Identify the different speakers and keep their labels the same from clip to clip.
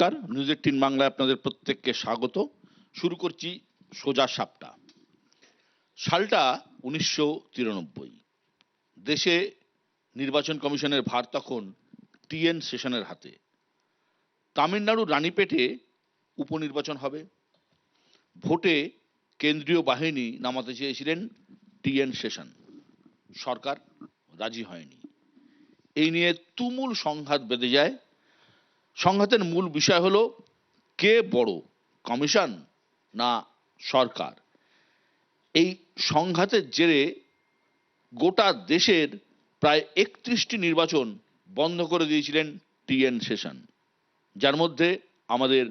Speaker 1: নমস্কার, নিউজ 18 বাংলায় আপনাদের প্রত্যেককে স্বাগত। শুরু করছি সোজা সাপটা। সালটা 1993। দেশে নির্বাচন কমিশনের ভার তখন টিএন সেশনের হাতে। তামিলনাড়ুর রানীপেটে উপনির্বাচন হবে। ভোটে কেন্দ্রীয় বাহিনী নামাতে চেয়েছিলেন টিএন সেশন, সরকার রাজি হয়নি। এই নিয়ে তুমুল সংঘাত বেঁধে যায়। সংঘাতের মূল বিষয় হলো কে বড়, কমিশন না সরকার। এই সংঘাতের জেরে গোটা দেশের প্রায় 31টি নির্বাচন বন্ধ করে দিয়েছিলেন টিএন সেশন, যার মধ্যে আমাদের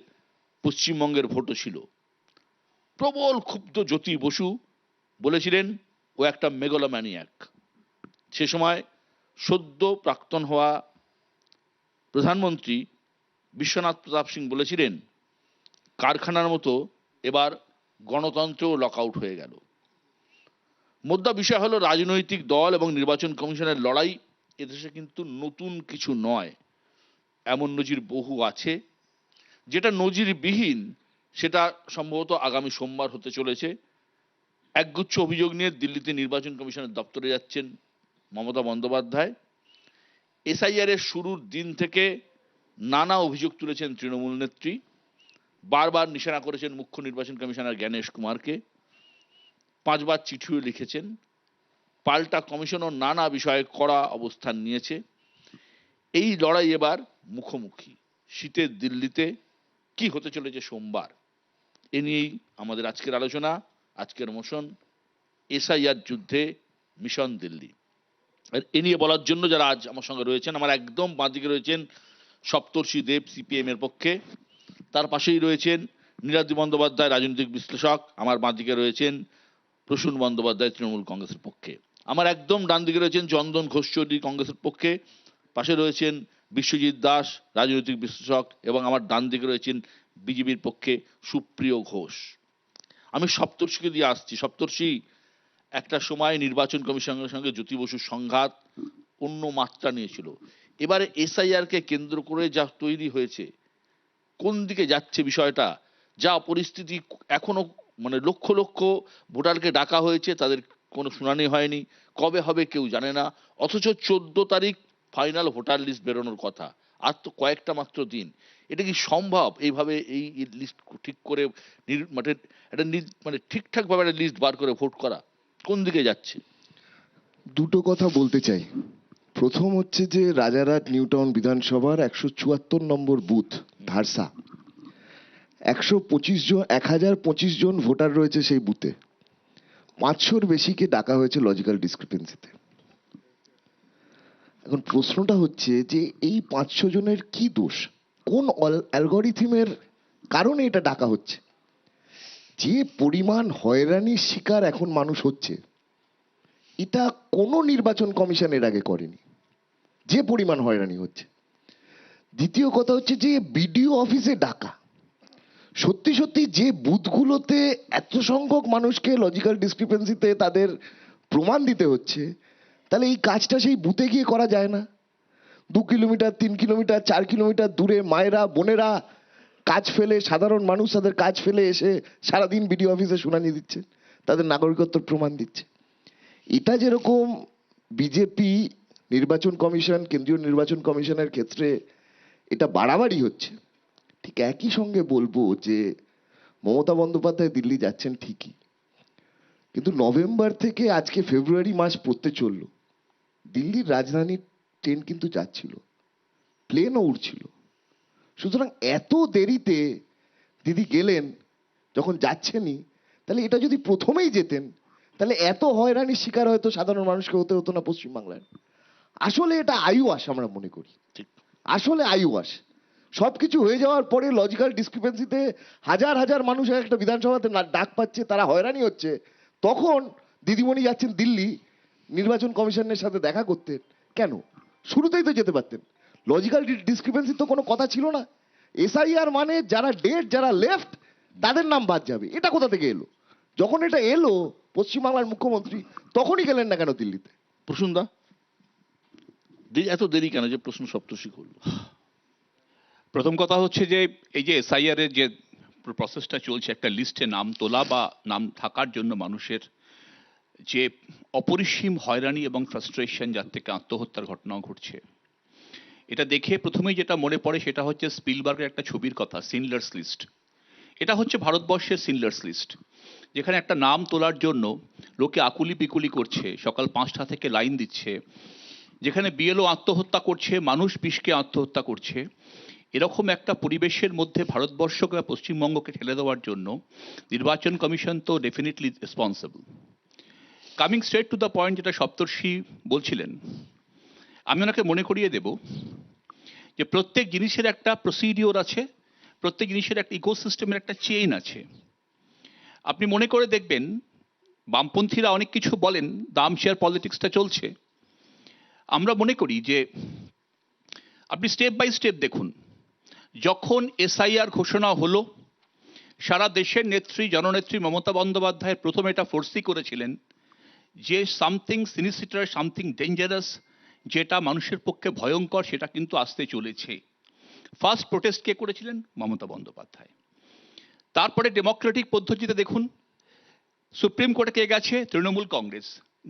Speaker 1: পশ্চিমবঙ্গের ভোটও ছিল। প্রবল ক্ষুব্ধ জ্যোতি বসু বলেছিলেন ও একটা মেগালোম্যানিয়াক। সে সময় সদ্য প্রাক্তন হওয়া প্রধানমন্ত্রী বিশ্বনাথ প্রতাপ সিং বলেছিলেন কারখানার মতো এবার গণতন্ত্রও লকআউট হয়ে গেল। মুদ্রা বিষয় হলো রাজনৈতিক দল এবং নির্বাচন কমিশনের লড়াই এদেশে কিন্তু নতুন কিছু নয়। এমন নজির বহু আছে। যেটা নজিরবিহীন সেটা সম্ভবত আগামী সোমবার হতে চলেছে। একগুচ্ছ অভিযোগ নিয়ে দিল্লিতে নির্বাচন কমিশনের দপ্তরে যাচ্ছেন মমতা বন্দ্যোপাধ্যায়। এসআইআর এর শুরুর দিন থেকে নানা অভিযোগ তুলেছেন তৃণমূল নেত্রী। বারবার নিশানা করেছেন মুখ্য নির্বাচন কমিশনার জ্ঞানেশ কুমারকে। 5 বার চিঠিও লিখেছেন। পাল্টা কমিশনও নানা বিষয়ে কড়া অবস্থান নিয়েছে। এই লড়াই এবার মুখোমুখি। শীতের দিল্লিতে কি হতে চলেছে সোমবার, এ নিয়েই আমাদের আজকের আলোচনা, আজকের মোশন এসআইআর যুদ্ধে মিশন দিল্লি। আর এ নিয়ে বলার জন্য যারা আজ আমার সঙ্গে রয়েছেন, আমার একদম বাঁদিকে রয়েছেন সপ্তর্ষি দেব সিপিএম এর পক্ষে, তার পাশেই রয়েছেন নীলাদ্রি বন্দ্যোপাধ্যায় রাজনৈতিক বিশ্লেষক, আমার বাঁদিকে রয়েছেন প্রসূন বন্দ্যোপাধ্যায় তৃণমূল কংগ্রেসের পক্ষে, আমার একদম ডান দিকে রয়েছেন চন্দন ঘোষ চৌধুরী কংগ্রেসের পক্ষে, পাশে রয়েছেন বিশ্বজিৎ দাস রাজনৈতিক বিশ্লেষক, এবং আমার ডান দিকে রয়েছেন বিজেপির পক্ষে সুপ্রিয় ঘোষ। আমি সপ্তর্ষিকে দিয়ে আসছি। সপ্তর্ষি, একটা সময় নির্বাচন কমিশনের সঙ্গে জ্যোতি বসুর সংঘাত অন্য মাত্রা নিয়েছিল। এবারে এসআইআর কে কেন্দ্র করে যা তৈরি হয়েছে, কোন দিকে যাচ্ছে বিষয়টা, যা পরিস্থিতি, এখনো মানে লক্ষ লক্ষ ভোটারকে ডাকা হয়েছে, তাদের কোনো শুনানি হয়নি, কবে হবে কেউ জানে না, অথচ 14 তারিখ ফাইনাল ভোটার লিস্ট বেরোনোর কথা। আর তো কয়েকটা মাত্র দিন। এটা কি সম্ভব এইভাবে এই লিস্ট ঠিক করে মানে একটা মানে ঠিকঠাক ভাবে একটা লিস্ট বার করে ভোট করা? কোন দিকে যাচ্ছে?
Speaker 2: দুটো কথা বলতে চাই। প্রথম হচ্ছে যে রাজারহাট নিউটাউন বিধানসভার 174 নম্বর বুথ ধারসা, 1025 জন ভোটার রয়েছে সেই বুথে। 500-র বেশিকে ডাকা হয়েছে লজিক্যাল ডিসক্রিপেন্সিতে। এখন প্রশ্নটা হচ্ছে যে এই 500 জনের কি দোষ, কোন অ্যালগরিথমের কারণে এটা ডাকা হচ্ছে? যে পরিমাণ হয়রানির শিকার এখন মানুষ হচ্ছে, এটা কোনো নির্বাচন কমিশন এর আগে করেনি, যে পরিমাণ হয়রানি হচ্ছে। দ্বিতীয় কথা হচ্ছে যে বিডিও অফিসে ডাকা, সত্যি সত্যি যে বুথগুলোতে এত সংখ্যক মানুষকে লজিক্যাল ডিসক্রিপেন্সিতে তাদের প্রমাণ দিতে হচ্ছে, তাহলে এই কাজটা সেই বুথে গিয়ে করা যায় না? 2 কিলোমিটার 3 কিলোমিটার 4 কিলোমিটার দূরে মায়েরা বোনেরা কাজ ফেলে, সাধারণ মানুষ তাদের কাজ ফেলে এসে সারাদিন বিডিও অফিসে শুনানি দিচ্ছে, তাদের নাগরিকত্বের প্রমাণ দিচ্ছে। এটা যেরকম বিজেপি নির্বাচন কমিশন, কেন্দ্রীয় নির্বাচন কমিশনের ক্ষেত্রে এটা বাড়াবাড়ি হচ্ছে, ঠিক একই সঙ্গে বলবো যে মমতা বন্দ্যোপাধ্যায় দিল্লি যাচ্ছেন ঠিকই, কিন্তু নভেম্বর থেকে আজকে ফেব্রুয়ারি মাস পড়তে চললো, দিল্লির রাজধানী ট্রেন কিন্তু যাচ্ছিল, প্লেনও উড়ছিল। সুতরাং এত দেরিতে দিদি গেলেন যখন যাচ্ছেনই, তাহলে এটা যদি প্রথমেই যেতেন, তাহলে এত হয়রানির শিকার হয়তো সাধারণ মানুষকে হতে হতো না পশ্চিমবাংলায়। আসলে এটা আইওয়াস আমরা মনে করি, আসলে আইওয়াস। সবকিছু হয়ে যাওয়ার পরে লজিক্যাল ডিসক্রিপেন্সিতে হাজার হাজার মানুষ একটা বিধানসভাতে ডাক পাচ্ছে, তারা হয়রানি হচ্ছে, তখন দিদিমণি যাচ্ছেন দিল্লি নির্বাচন কমিশনের সাথে দেখা করতে। কেন? শুরুতেই তো যেতে পারতেন। লজিক্যাল ডিসক্রিপেন্সি তো কোনো কথা ছিল না। এসআইআর মানে যারা ডেড, যারা লেফট, তাদের নাম বাদ যাবে, এটা কোথা থেকে এলো? যখন এটা এলো পশ্চিমবাংলার মুখ্যমন্ত্রী তখনই গেলেন না কেন দিল্লিতে?
Speaker 1: প্রসূনদা, এত দেরি কেন যে প্রশ্ন সপ্তর্ষি করলো?
Speaker 3: প্রথম কথা হচ্ছে যে এই যে এসআইআর এর যে প্রসেসটা চলছে, একটা লিস্টে নাম তোলা বা নাম থাকার জন্য মানুষের যে অপরিসীম হয়রানি এবং ফ্রাস্ট্রেশন, যার থেকে আত্মহত্যার ঘটনাও ঘটছে, এটা দেখে প্রথমেই যেটা মনে পড়ে সেটা হচ্ছে স্পিলবার্গের একটা ছবির কথা, সিনলার্স লিস্ট। এটা হচ্ছে ভারতবর্ষের সিনলার্স লিস্ট, যেখানে একটা নাম তোলার জন্য লোকে আকুলি পিকুলি করছে, সকাল 5টা থেকে লাইন দিচ্ছে, যেখানে বিএলও আত্মহত্যা করছে, মানুষ বিষকে আত্মহত্যা করছে। এরকম একটা পরিবেশের মধ্যে ভারতবর্ষকে বা পশ্চিমবঙ্গকে ঠেলে দেওয়ার জন্য নির্বাচন কমিশন তো definitely responsible. Coming straight to the point, যেটা সপ্তর্ষি বলছিলেন, আমি ওনাকে মনে করিয়ে দেব যে প্রত্যেক জিনিসের একটা প্রসিডিওর আছে, প্রত্যেক জিনিসের একটা ইকোসিস্টেমের একটা চেইন আছে। আপনি মনে করে দেখবেন, বামপন্থীরা অনেক কিছু বলেন, দাম শেয়ার পলিটিক্সটা চলছে। আমরা মনে করি যে আপনি স্টেপ বাই স্টেপ দেখুন, যখন এসআইআর ঘোষণা হলো, সারা দেশের নেত্রী জননেত্রী মমতা বন্দ্যোপাধ্যায় প্রথমে এটা ফোর্সি করেছিলেন যে সামথিং সিনিসিটার, সামথিং ডেঞ্জারাস, যেটা মানুষের পক্ষে ভয়ঙ্কর, সেটা কিন্তু আসতে চলেছে। ফার্স্ট প্রোটেস্ট কে করেছিলেন? মমতা বন্দ্যোপাধ্যায়। তারপরে ডেমোক্রেটিক পদ্ধতিতে দেখুন, সুপ্রিম কোর্টে কে গেছে? তৃণমূল কংগ্রেস।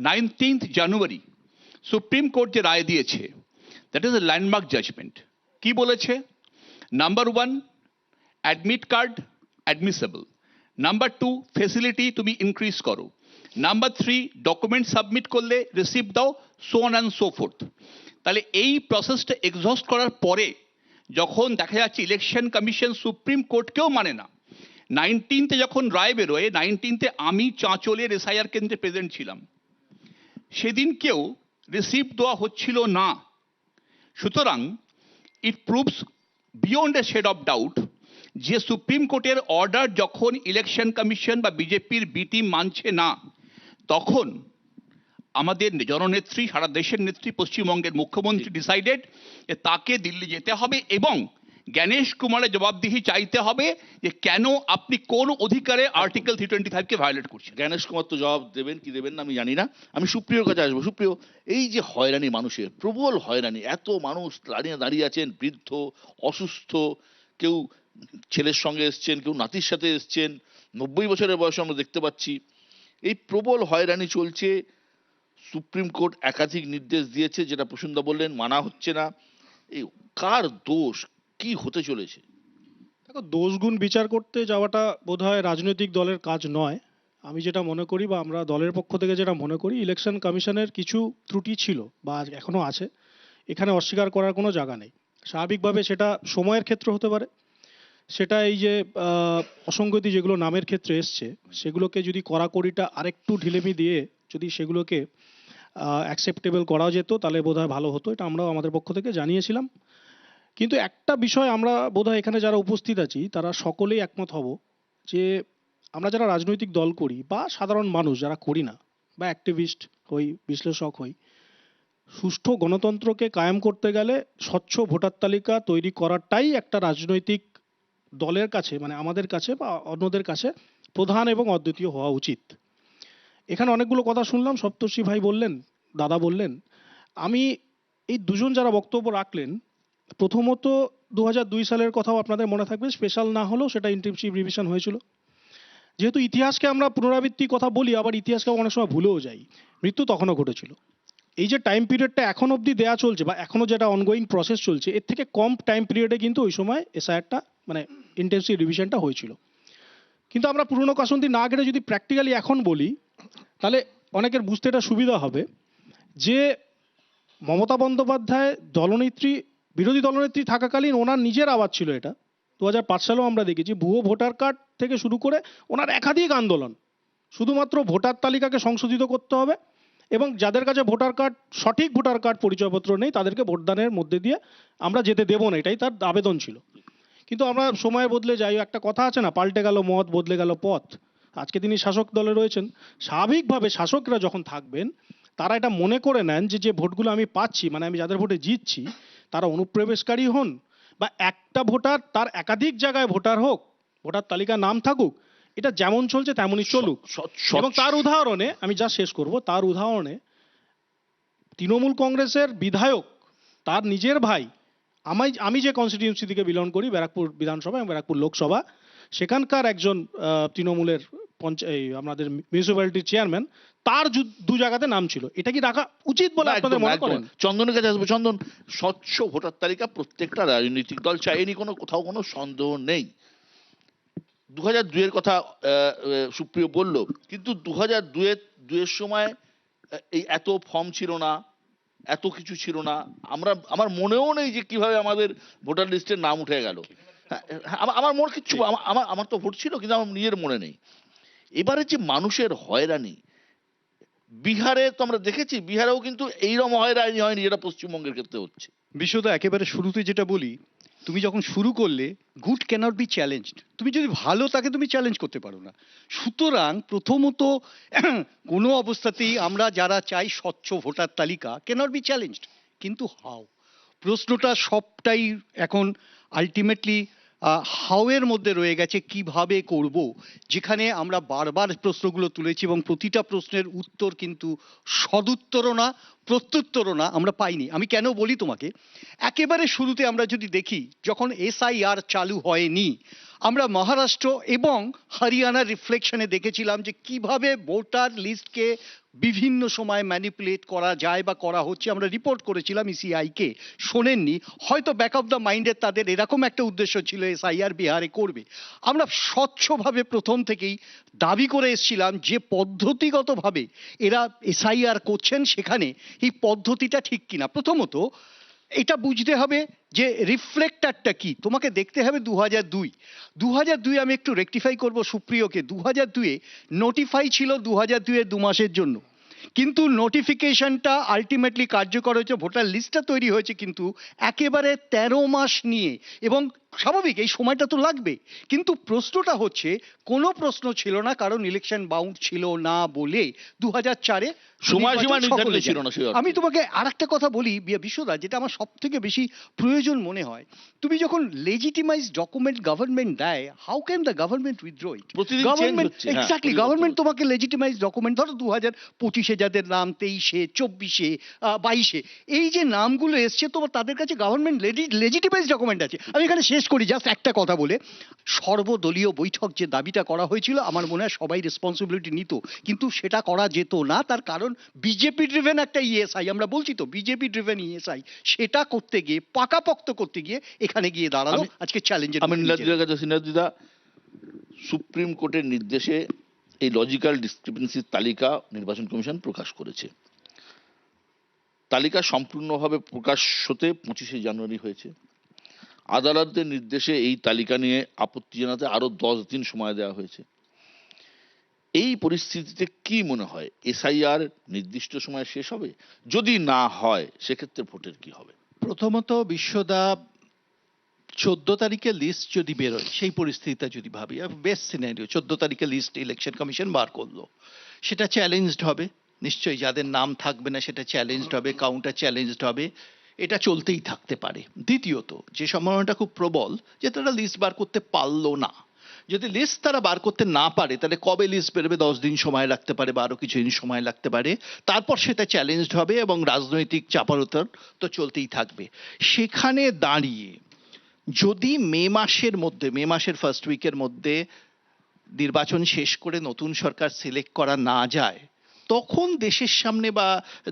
Speaker 3: 19th জানুয়ারি সুপ্রিম কোর্ট যে রায় দিয়েছে, that is a landmark judgement. কি বলেছে? Number 1, admit card admissible. Number 2, facility তুমি ইনক্রিজ করো। নাম্বার 3, ডকুমেন্ট সাবমিট করলে রিসিপ্ট দাও, so on and so forth. তাহলে এই প্রসেসটা এক্সহস্ট করার পরে যখন দেখা যাচ্ছে ইলেকশন কমিশন সুপ্রিম কোর্টকেও মানে না, 19th যখন রায় বেরোয়, 19th আমি চাঁচলের এসআইআর কেন্দ্রে প্রেজেন্ট ছিলাম, সেদিনকেও রিসিপ্ট দেওয়া হচ্ছিল না। সুতরাং it proves beyond a shade of doubt যে সুপ্রিম কোর্টের অর্ডার যখন ইলেকশন কমিশন বা বিজেপির বি টিম মানছে না, তখন আমাদের জননেত্রী, সারা দেশের নেত্রী, পশ্চিমবঙ্গের মুখ্যমন্ত্রী ডিসাইডেড যে তাকে দিল্লি যেতে হবে এবং জ্ঞানেশ কুমারের জবাবদিহি চাইতে হবে যে কেন আপনি কোন অধিকারে আর্টিকেল 325-কে ভায়োলেট করছেন।
Speaker 1: জ্ঞানেশ কুমার তো জবাব দেবেন কি দেবেন না আমি জানি না। আমি সুপ্রিয়র কাছে আসবো। সুপ্রিয়, এই যে হয়রানি, মানুষের প্রবল হয়রানি, এত মানুষ দাঁড়িয়ে দাঁড়িয়ে আছেন, বৃদ্ধ, অসুস্থ, কেউ ছেলের সঙ্গে এসছেন, কেউ নাতির সাথে এসছেন, 90 বছরের বয়সে আমরা দেখতে পাচ্ছি, এই প্রবল হয়রানি চলছে। সুপ্রিম কোর্ট একাধিক নির্দেশ দিয়েছে, যেটা প্রসূনদা বললেন, মানা হচ্ছে না। এই কার দোষ? কি হতে চলেছে?
Speaker 4: দেখো, দোষগুণ বিচার করতে যাওয়াটা বোধহয় রাজনৈতিক দলের কাজ নয়। আমি যেটা মনে করি, বা আমরা দলের পক্ষ থেকে যেটা মনে করি, ইলেকশন কমিশনের কিছু ত্রুটি ছিল বা এখনো আছে, এখানে অস্বীকার করার কোনো জায়গা নেই। স্বাভাবিকভাবে সেটা সময়ের ক্ষেত্র হতে পারে, সেটা এই যে অসঙ্গতি যেগুলো নামের ক্ষেত্রে এসছে, সেগুলোকে যদি কড়াকড়িটা আরেকটু ঢিলেমি দিয়ে যদি সেগুলোকে অ্যাকসেপ্টেবল করা যেত, তাহলে বোধহয় ভালো হতো। এটা আমরাও আমাদের পক্ষ থেকে জানিয়েছিলাম। কিন্তু একটা বিষয় আমরা বোধহয় এখানে যারা উপস্থিত আছি তারা সকলেই একমত হব যে আমরা যারা রাজনৈতিক দল করি বা সাধারণ মানুষ যারা করি না, বা অ্যাক্টিভিস্ট হই, বিশ্লেষক হই, সুষ্ঠু গণতন্ত্রকে কায়েম করতে গেলে স্বচ্ছ ভোটার তালিকা তৈরি করাটাই একটা রাজনৈতিক দলের কাছে, মানে আমাদের কাছে বা অন্যদের কাছে, প্রধান এবং অদ্বিতীয় হওয়া উচিত। এখানে অনেকগুলো কথা শুনলাম, সপ্তর্ষি ভাই বললেন, দাদা বললেন। আমি এই দুজন যারা বক্তব্য রাখলেন, প্রথমত 2002 সালের কথাও আপনাদের মনে থাকবে, স্পেশাল না হলেও সেটা ইন্টেনসিভ রিভিশন হয়েছিল। যেহেতু ইতিহাসকে আমরা পুনরাবৃত্তি কথা বলি, আবার ইতিহাসকে অনেক সময় ভুলেও যাই, মৃত্যু তখনও ঘটেছিল। এই যে টাইম পিরিয়ডটা এখন অবধি দেয়া চলছে বা এখনো যেটা অনগোয়িং প্রসেস চলছে, এর থেকে কম টাইম পিরিয়ডে কিন্তু ওই সময় এসআইআরটা, মানে ইন্টেনসিভ রিভিশনটা হয়েছিল। কিন্তু আমরা পুরনো কাসন্তি না ঘেটে যদি প্র্যাকটিক্যালি এখন বলি, তাহলে অনেকের বুঝতে এটা সুবিধা হবে যে মমতা বন্দ্যোপাধ্যায় দলনেত্রী, বিরোধী দলনেত্রী থাকাকালীন ওনার নিজের আওয়াজ ছিল এটা। 2005 সালেও আমরা দেখেছি ভুয়ো ভোটার কার্ড থেকে শুরু করে ওনার একাধিক আন্দোলন, শুধুমাত্র ভোটার তালিকাকে সংশোধিত করতে হবে এবং যাদের কাছে ভোটার কার্ড, সঠিক ভোটার কার্ড পরিচয়পত্র নেই, তাদেরকে ভোটদানের মধ্যে দিয়ে আমরা যেতে দেবো না, এটাই তার আবেদন ছিল। কিন্তু আমরা সময় বদলে যাই, একটা কথা আছে না, পাল্টে গেল মত, বদলে গেল পথ। আজকে তিনি শাসক দলে রয়েছেন, স্বাভাবিকভাবে শাসকরা যখন থাকবেন তারা এটা মনে করে নেন যে যে ভোটগুলো আমি পাচ্ছি, মানে আমি যাদের ভোটে জিতছি, তারা অনুপ্রবেশকারী হন বা একটা ভোটার তার একাধিক জায়গায় ভোটার হোক, ভোটার তালিকায় নাম থাকুক, এটা যেমন চলছে তেমনই চলুক। এবং তার উদাহরণে আমি যা শেষ করব, তার উদাহরণে তৃণমূল কংগ্রেসের বিধায়ক, তার নিজের ভাই আমি যে কনস্টিটিউয়েন্সি থেকে বিলং করি, ব্যারাকপুর বিধানসভা এবং ব্যারাকপুর লোকসভা, সেখানকার একজন তৃণমূলের আমাদের মিউনিসিপ্যালিটির চেয়ারম্যান, তার দু জায়গাতে নাম ছিল। এটা কি রাখা উচিত বলে
Speaker 1: না,
Speaker 4: আপনাদের
Speaker 1: একদম,
Speaker 4: মনে
Speaker 1: একদম।
Speaker 4: করেন?
Speaker 1: চন্দনের কাছে আসবো। চন্দন, স্বচ্ছ ভোটার তালিকা প্রত্যেকটা রাজনৈতিক দল চায়নি, কোথাও কোনো সন্দেহ নেই। 2002-এর কথা সুপ্রিয় বলল, কিন্তু 2002-এর সময় এই এত ফর্ম ছিল না, এত কিছু ছিল না। আমার মনেও নেই যে কিভাবে আমাদের ভোটার লিস্টের নাম উঠে গেল। আমার মনে কিচ্ছু, আমার তো ভোট ছিল, কিন্তু আমার নিজের মনে নেই। এবারে যে মানুষের হয়রানি, বিহারে তো আমরা দেখেছি, বিহারেও কিন্তু এইরকম হয়রানি হয়নি যেটা পশ্চিমবঙ্গের ক্ষেত্রে হচ্ছে।
Speaker 5: বিশ্বদা, একেবারে শুরুতে যেটা বলি, তুমি যখন শুরু করলে গুড ক্যানট বি চ্যালেঞ্জড, তুমি যদি ভালো তাকে তুমি চ্যালেঞ্জ করতে পারো না। সুতরাং প্রথমত কোনো অবস্থাতেই আমরা যারা চাই স্বচ্ছ ভোটার তালিকা ক্যানট বি চ্যালেঞ্জড, কিন্তু হাউ, প্রশ্নটা সবটাই এখন আলটিমেটলি হাউ এর মধ্যে রয়ে গেছে, কিভাবে করব, যেখানে আমরা বারবার প্রশ্নগুলো তুলেছি এবং প্রতিটা প্রশ্নের উত্তর কিন্তু সদুত্তরও না, প্রত্যুত্তরও না, আমরা পাইনি। আমি কেন বলি তোমাকে, একেবারে শুরুতে আমরা যদি দেখি, যখন SIR চালু হয়নি, আমরা মহারাষ্ট্র এবং হরিয়ানার রিফ্লেকশনে দেখেছিলাম যে কিভাবে ভোটার লিস্টকে বিভিন্ন সময় ম্যানিপুলেট করা যায় বা করা হচ্ছে। আমরা রিপোর্ট করেছিলাম ECI-কে, শোনেননি হয়তো, ব্যাক অফ দ্য মাইন্ডে তাদের এরকম একটা উদ্দেশ্য ছিল SIR বিহারে করবে। আমরা স্বচ্ছভাবে প্রথম থেকেই দাবি করে এসেছিলাম যে পদ্ধতিগতভাবে এরা SIR করছেন, সেখানে এই পদ্ধতিটা ঠিক কিনা। প্রথমত এটা বুঝতে হবে যে রিফ্লেক্টারটা কি, তোমাকে দেখতে হবে 2002 আমি একটু রেকটিফাই করব সুপ্রিয়কে, 2002-এ নোটিফাই ছিল 2002-এর 2 মাসের জন্য, কিন্তু নোটিফিকেশনটা আলটিমেটলি কার্যকর হয়েছে, ভোটার লিস্টটা তৈরি হয়েছে কিন্তু একেবারে 13 মাস নিয়ে। এবং স্বাভাবিক এই সময়টা তো লাগবে, কিন্তু প্রশ্নটা হচ্ছে কোনো প্রশ্ন ছিল না, কারণ ইলেকশন বাউন্ড ছিল না বলে 2004-এ
Speaker 1: সময়সীমা নির্ধারিত ছিল না সেই অর্থে।
Speaker 5: আমি তোমাকে আর একটা কথা বলি বিশ্বদা, যেটা আমার সব থেকে বেশি প্রয়োজন মনে হয়, তুমি যখন লেজিটিমাইজ ডকুমেন্ট গভর্নমেন্ট দেয়, how can the government withdraw it?
Speaker 1: প্রতিদিন চেঞ্জ হচ্ছে। হ্যাঁ,
Speaker 5: এক্স্যাক্টলি, গভর্নমেন্ট তোমাকে লেজিটিমাইজ ডকুমেন্ট, ধরো 2025-এ যাদের নাম, 23-এ, 24-এ, 22-এ, এই যে নামগুলো এসছে, তোমার তাদের কাছে গভর্নমেন্ট লেজিটিমাইজ ডকুমেন্ট আছে। আমি এখানে শেষ করি জাস্ট একটা কথা বলে, সর্বদলীয় বৈঠক যে দাবিটা করা হয়েছিল, আমার মনে হয় সবাই রেসপন্সিবিলিটি নিত, কিন্তু সেটা করা যেত না। তার কারণ বিজেপি ড্রিভেন একটা ESI, আমরা বলছি তো বিজেপি ড্রিভেন ESI, সেটা করতে গিয়ে, পাকাপোক্ত করতে গিয়ে এখানে গিয়ে দাঁড়ালো আজকে চ্যালেঞ্জের।
Speaker 1: আমি নীলাদ্রির কাছে, নীলাদ্রিদা, সুপ্রিম কোর্টের নির্দেশে এই লজিক্যাল ডিসক্রিপেন্সির তালিকা নির্বাচন কমিশন প্রকাশ করেছে। তালিকা সম্পূর্ণভাবে প্রকাশ হতে 25শে জানুয়ারি হয়েছে। আদালতের নির্দেশে এই তালিকা নিয়ে আপত্তি জানাতে আরো 10 দিন সময় দেওয়া হয়েছে। এই পরিস্থিতিতে কি মনে হয়, SIR নির্দিষ্ট সময়ে শেষ হবে? যদি না হয় সেক্ষেত্রে ভোটের কি হবে?
Speaker 6: প্রথমত বিশ্বদা, 14 তারিখে লিস্ট যদি বেরোয়, সেই পরিস্থিতিটা যদি ভাবি, বেস্ট সিনারিও 14 তারিখে লিস্ট ইলেকশন কমিশন বার করলো, সেটা চ্যালেঞ্জড হবে নিশ্চয়ই, যাদের নাম থাকবে না সেটা চ্যালেঞ্জড হবে, কাউন্টার চ্যালেঞ্জড হবে, এটা চলতেই থাকতে পারে। দ্বিতীয়ত, যে সম্ভাবনাটা খুব প্রবল যে তারা লিস্ট বার করতে পারলো না, যদি লিস্ট তারা বার করতে না পারে, তাহলে কবে লিস্ট বেরোবে, 10 দিন সময় লাগতে পারে বা আরো কিছু দিন সময় লাগতে পারে, তারপর সেটা চ্যালেঞ্জড হবে এবং রাজনৈতিক চাপানোতর তো চলতেই থাকবে। সেখানে দাঁড়িয়ে যদি মে মাসের ফার্স্ট উইকের মধ্যে নির্বাচন শেষ করে নতুন সরকার সিলেক্ট করা না যায়, তখন দেশের সামনে বা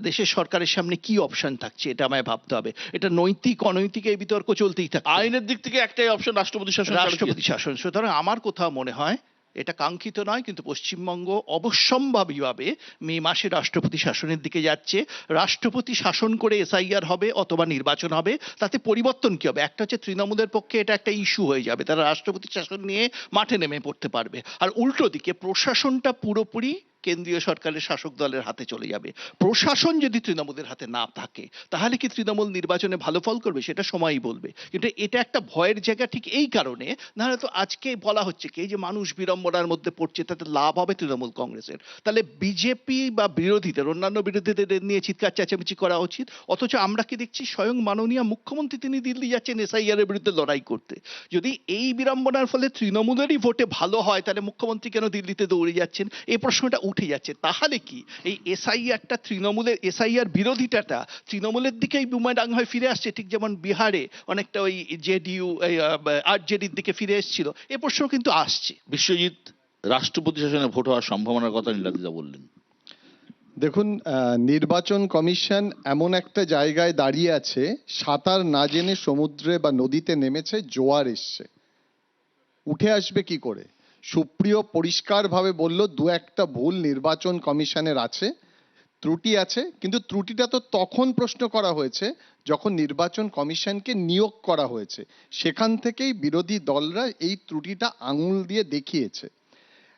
Speaker 6: দেশের সরকারের সামনে কি অপশন থাকছে, এটা আমায় ভাবতে হবে। এটা নৈতিক অনৈতিক এই বিতর্ক চলতেই থাকে।
Speaker 1: আইনের দিক থেকে একটাই অপশন, রাষ্ট্রপতি শাসন।
Speaker 6: রাষ্ট্রপতি শাসন। সুতরাং আমার কোথাও মনে হয় এটা কাঙ্ক্ষিত নয়, কিন্তু পশ্চিমবঙ্গ অবশ্যম্ভাবীভাবে মে মাসে রাষ্ট্রপতি শাসনের দিকে যাচ্ছে। রাষ্ট্রপতি শাসন করে SIR হবে অথবা নির্বাচন হবে, তাতে পরিবর্তন কি হবে? একটা হচ্ছে তৃণমূলের পক্ষে এটা একটা ইস্যু হয়ে যাবে, তারা রাষ্ট্রপতি শাসন নিয়ে মাঠে নেমে পড়তে পারবে। আর উল্টো দিকে প্রশাসনটা পুরোপুরি কেন্দ্রীয় সরকারের শাসক দলের হাতে চলে যাবে। প্রশাসন যদি তৃণমূলের হাতে না থাকে, তাহলে কি তৃণমূল নির্বাচনে ভালো ফল করবে সেটা সময়ই বলবে। কিন্তু এটা একটা ভয়ের জায়গা ঠিক এই কারণে, নাহলে তো আজকে বলা হচ্ছে কি যে মানুষ বিড়ম্বনার মধ্যে পড়ছে, তাতে লাভ হবে তৃণমূল কংগ্রেসের, তাহলে বিজেপি বা বিরোধীদের, অন্যান্য বিরোধীদের নিয়ে চিৎকার চেঁচামেচি করা উচিত। অথচ আমরা কি দেখছি, স্বয়ং মাননীয় মুখ্যমন্ত্রী তিনি দিল্লি যাচ্ছেন SIR এর বিরুদ্ধে লড়াই করতে। যদি এই বিড়ম্বনার ফলে তৃণমূলেরই ভোটে ভালো হয়, তাহলে মুখ্যমন্ত্রী কেন দিল্লিতে দৌড়ে যাচ্ছেন? এই প্রশ্নটা উঠে যাচ্ছে, তাহলে কি এই এসআইআরটা তৃণমূলের এসআইআর বিরোধিতাটা তৃণমূলের দিকেই বুমেরাং হয়ে ফিরে আসছে, ঠিক যেমন বিহারে অনেকটা ওই জেডিইউ আরজেডির দিকে ফিরে এসেছিল, এ প্রশ্ন কিন্তু আসছে।
Speaker 1: বিশ্বজিৎ, রাষ্ট্রপতি শাসনে ভোট হওয়ার সম্ভাবনার কথা নীলাদিদা বললেন।
Speaker 7: দেখুন, নির্বাচন কমিশন এমন একটা জায়গায় দাঁড়িয়ে আছে, সাঁতার না জেনে সমুদ্রে বা নদীতে নেমেছে, জোয়ার এসছে, উঠে আসবে কি করে? সুপ্রিয় পরিষ্কারভাবে বলল দু একটা ভুল নির্বাচন কমিশনের আছে, ত্রুটি আছে, কিন্তু ত্রুটিটা তো তখন প্রশ্ন করা হয়েছে যখন নির্বাচন কমিশনকে নিয়োগ করা হয়েছে, সেখান থেকেই বিরোধী দলরা এই ত্রুটিটা আঙুল দিয়ে দেখিয়েছে।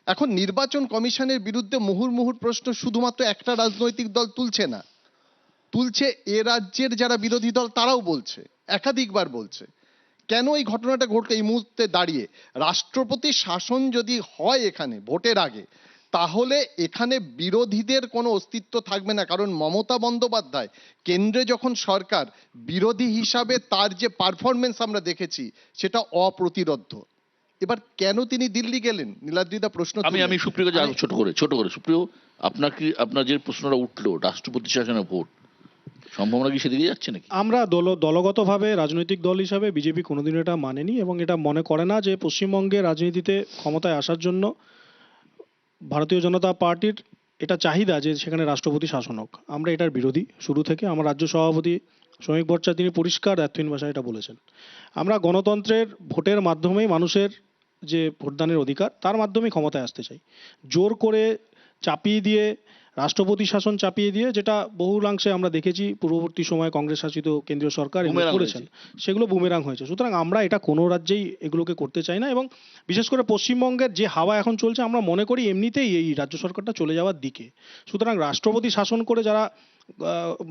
Speaker 7: এখন নির্বাচন কমিশনের বিরুদ্ধে মুহুর্মুহুর প্রশ্ন শুধুমাত্র একটা রাজনৈতিক দল তুলছে না, তুলছে এ রাজ্যের যারা বিরোধী দল তারাও বলছে, একাধিকবার বলছে। কেন এই ঘটনাটা ঘটলো এই মুহূর্তে দাঁড়িয়ে? রাষ্ট্রপতি শাসন যদি হয় এখানে ভোটের আগে, তাহলে এখানে বিরোধীদের কোনো অস্তিত্ব থাকবে না, কারণ মমতা বন্দ্যোপাধ্যায় কেন্দ্রে যখন সরকার, বিরোধী হিসাবে তার যে পারফরমেন্স আমরা দেখেছি সেটা অপ্রতিরোধ্য। এবার কেন তিনি দিল্লি গেলেন? নীলাদ্রিদা প্রশ্ন
Speaker 1: আমি সুপ্রিয় ছোট করে সুপ্রিয়, আপনার যে প্রশ্নটা উঠলো রাষ্ট্রপতি শাসনে ভোট সম্ভাবনা কি সেদিকে যাচ্ছে নাকি?
Speaker 4: আমরা দলগতভাবে রাজনৈতিক দল হিসাবে বিজেপি কোনোদিন এটা মানেনি এবং এটা মনে করে না যে পশ্চিমবঙ্গের রাজনীতিতে ক্ষমতায় আসার জন্য ভারতীয় জনতা পার্টির এটা চাহিদা যে সেখানে রাষ্ট্রপতি শাসন হোক। আমরা এটার বিরোধী শুরু থেকে। আমার রাজ্য সভাপতি শ্রমিক ভট্টাচার্য তিনি পরিষ্কার দ্ব্যর্থহীন ভাষায় এটা বলেছেন। আমরা গণতন্ত্রের ভোটের মাধ্যমেই মানুষের যে ভোটদানের অধিকার তার মাধ্যমেই ক্ষমতায় আসতে চাই। জোর করে চাপিয়ে দিয়ে, রাষ্ট্রপতি শাসন চাপিয়ে দিয়ে, যেটা বহুলাংশে আমরা দেখেছি পূর্ববর্তী সময়ে কংগ্রেস শাসিত কেন্দ্রীয় সরকার এগুলো
Speaker 1: বুমেরাং
Speaker 4: করেছেন, সেগুলো বুমেরাং হয়েছে। সুতরাং আমরা এটা কোনো রাজ্যেই এগুলোকে করতে চাই না এবং বিশেষ করে পশ্চিমবঙ্গের যে হাওয়া এখন চলছে আমরা মনে করি এমনিতেই এই রাজ্য সরকারটা চলে যাওয়ার দিকে। সুতরাং রাষ্ট্রপতি শাসন করে যারা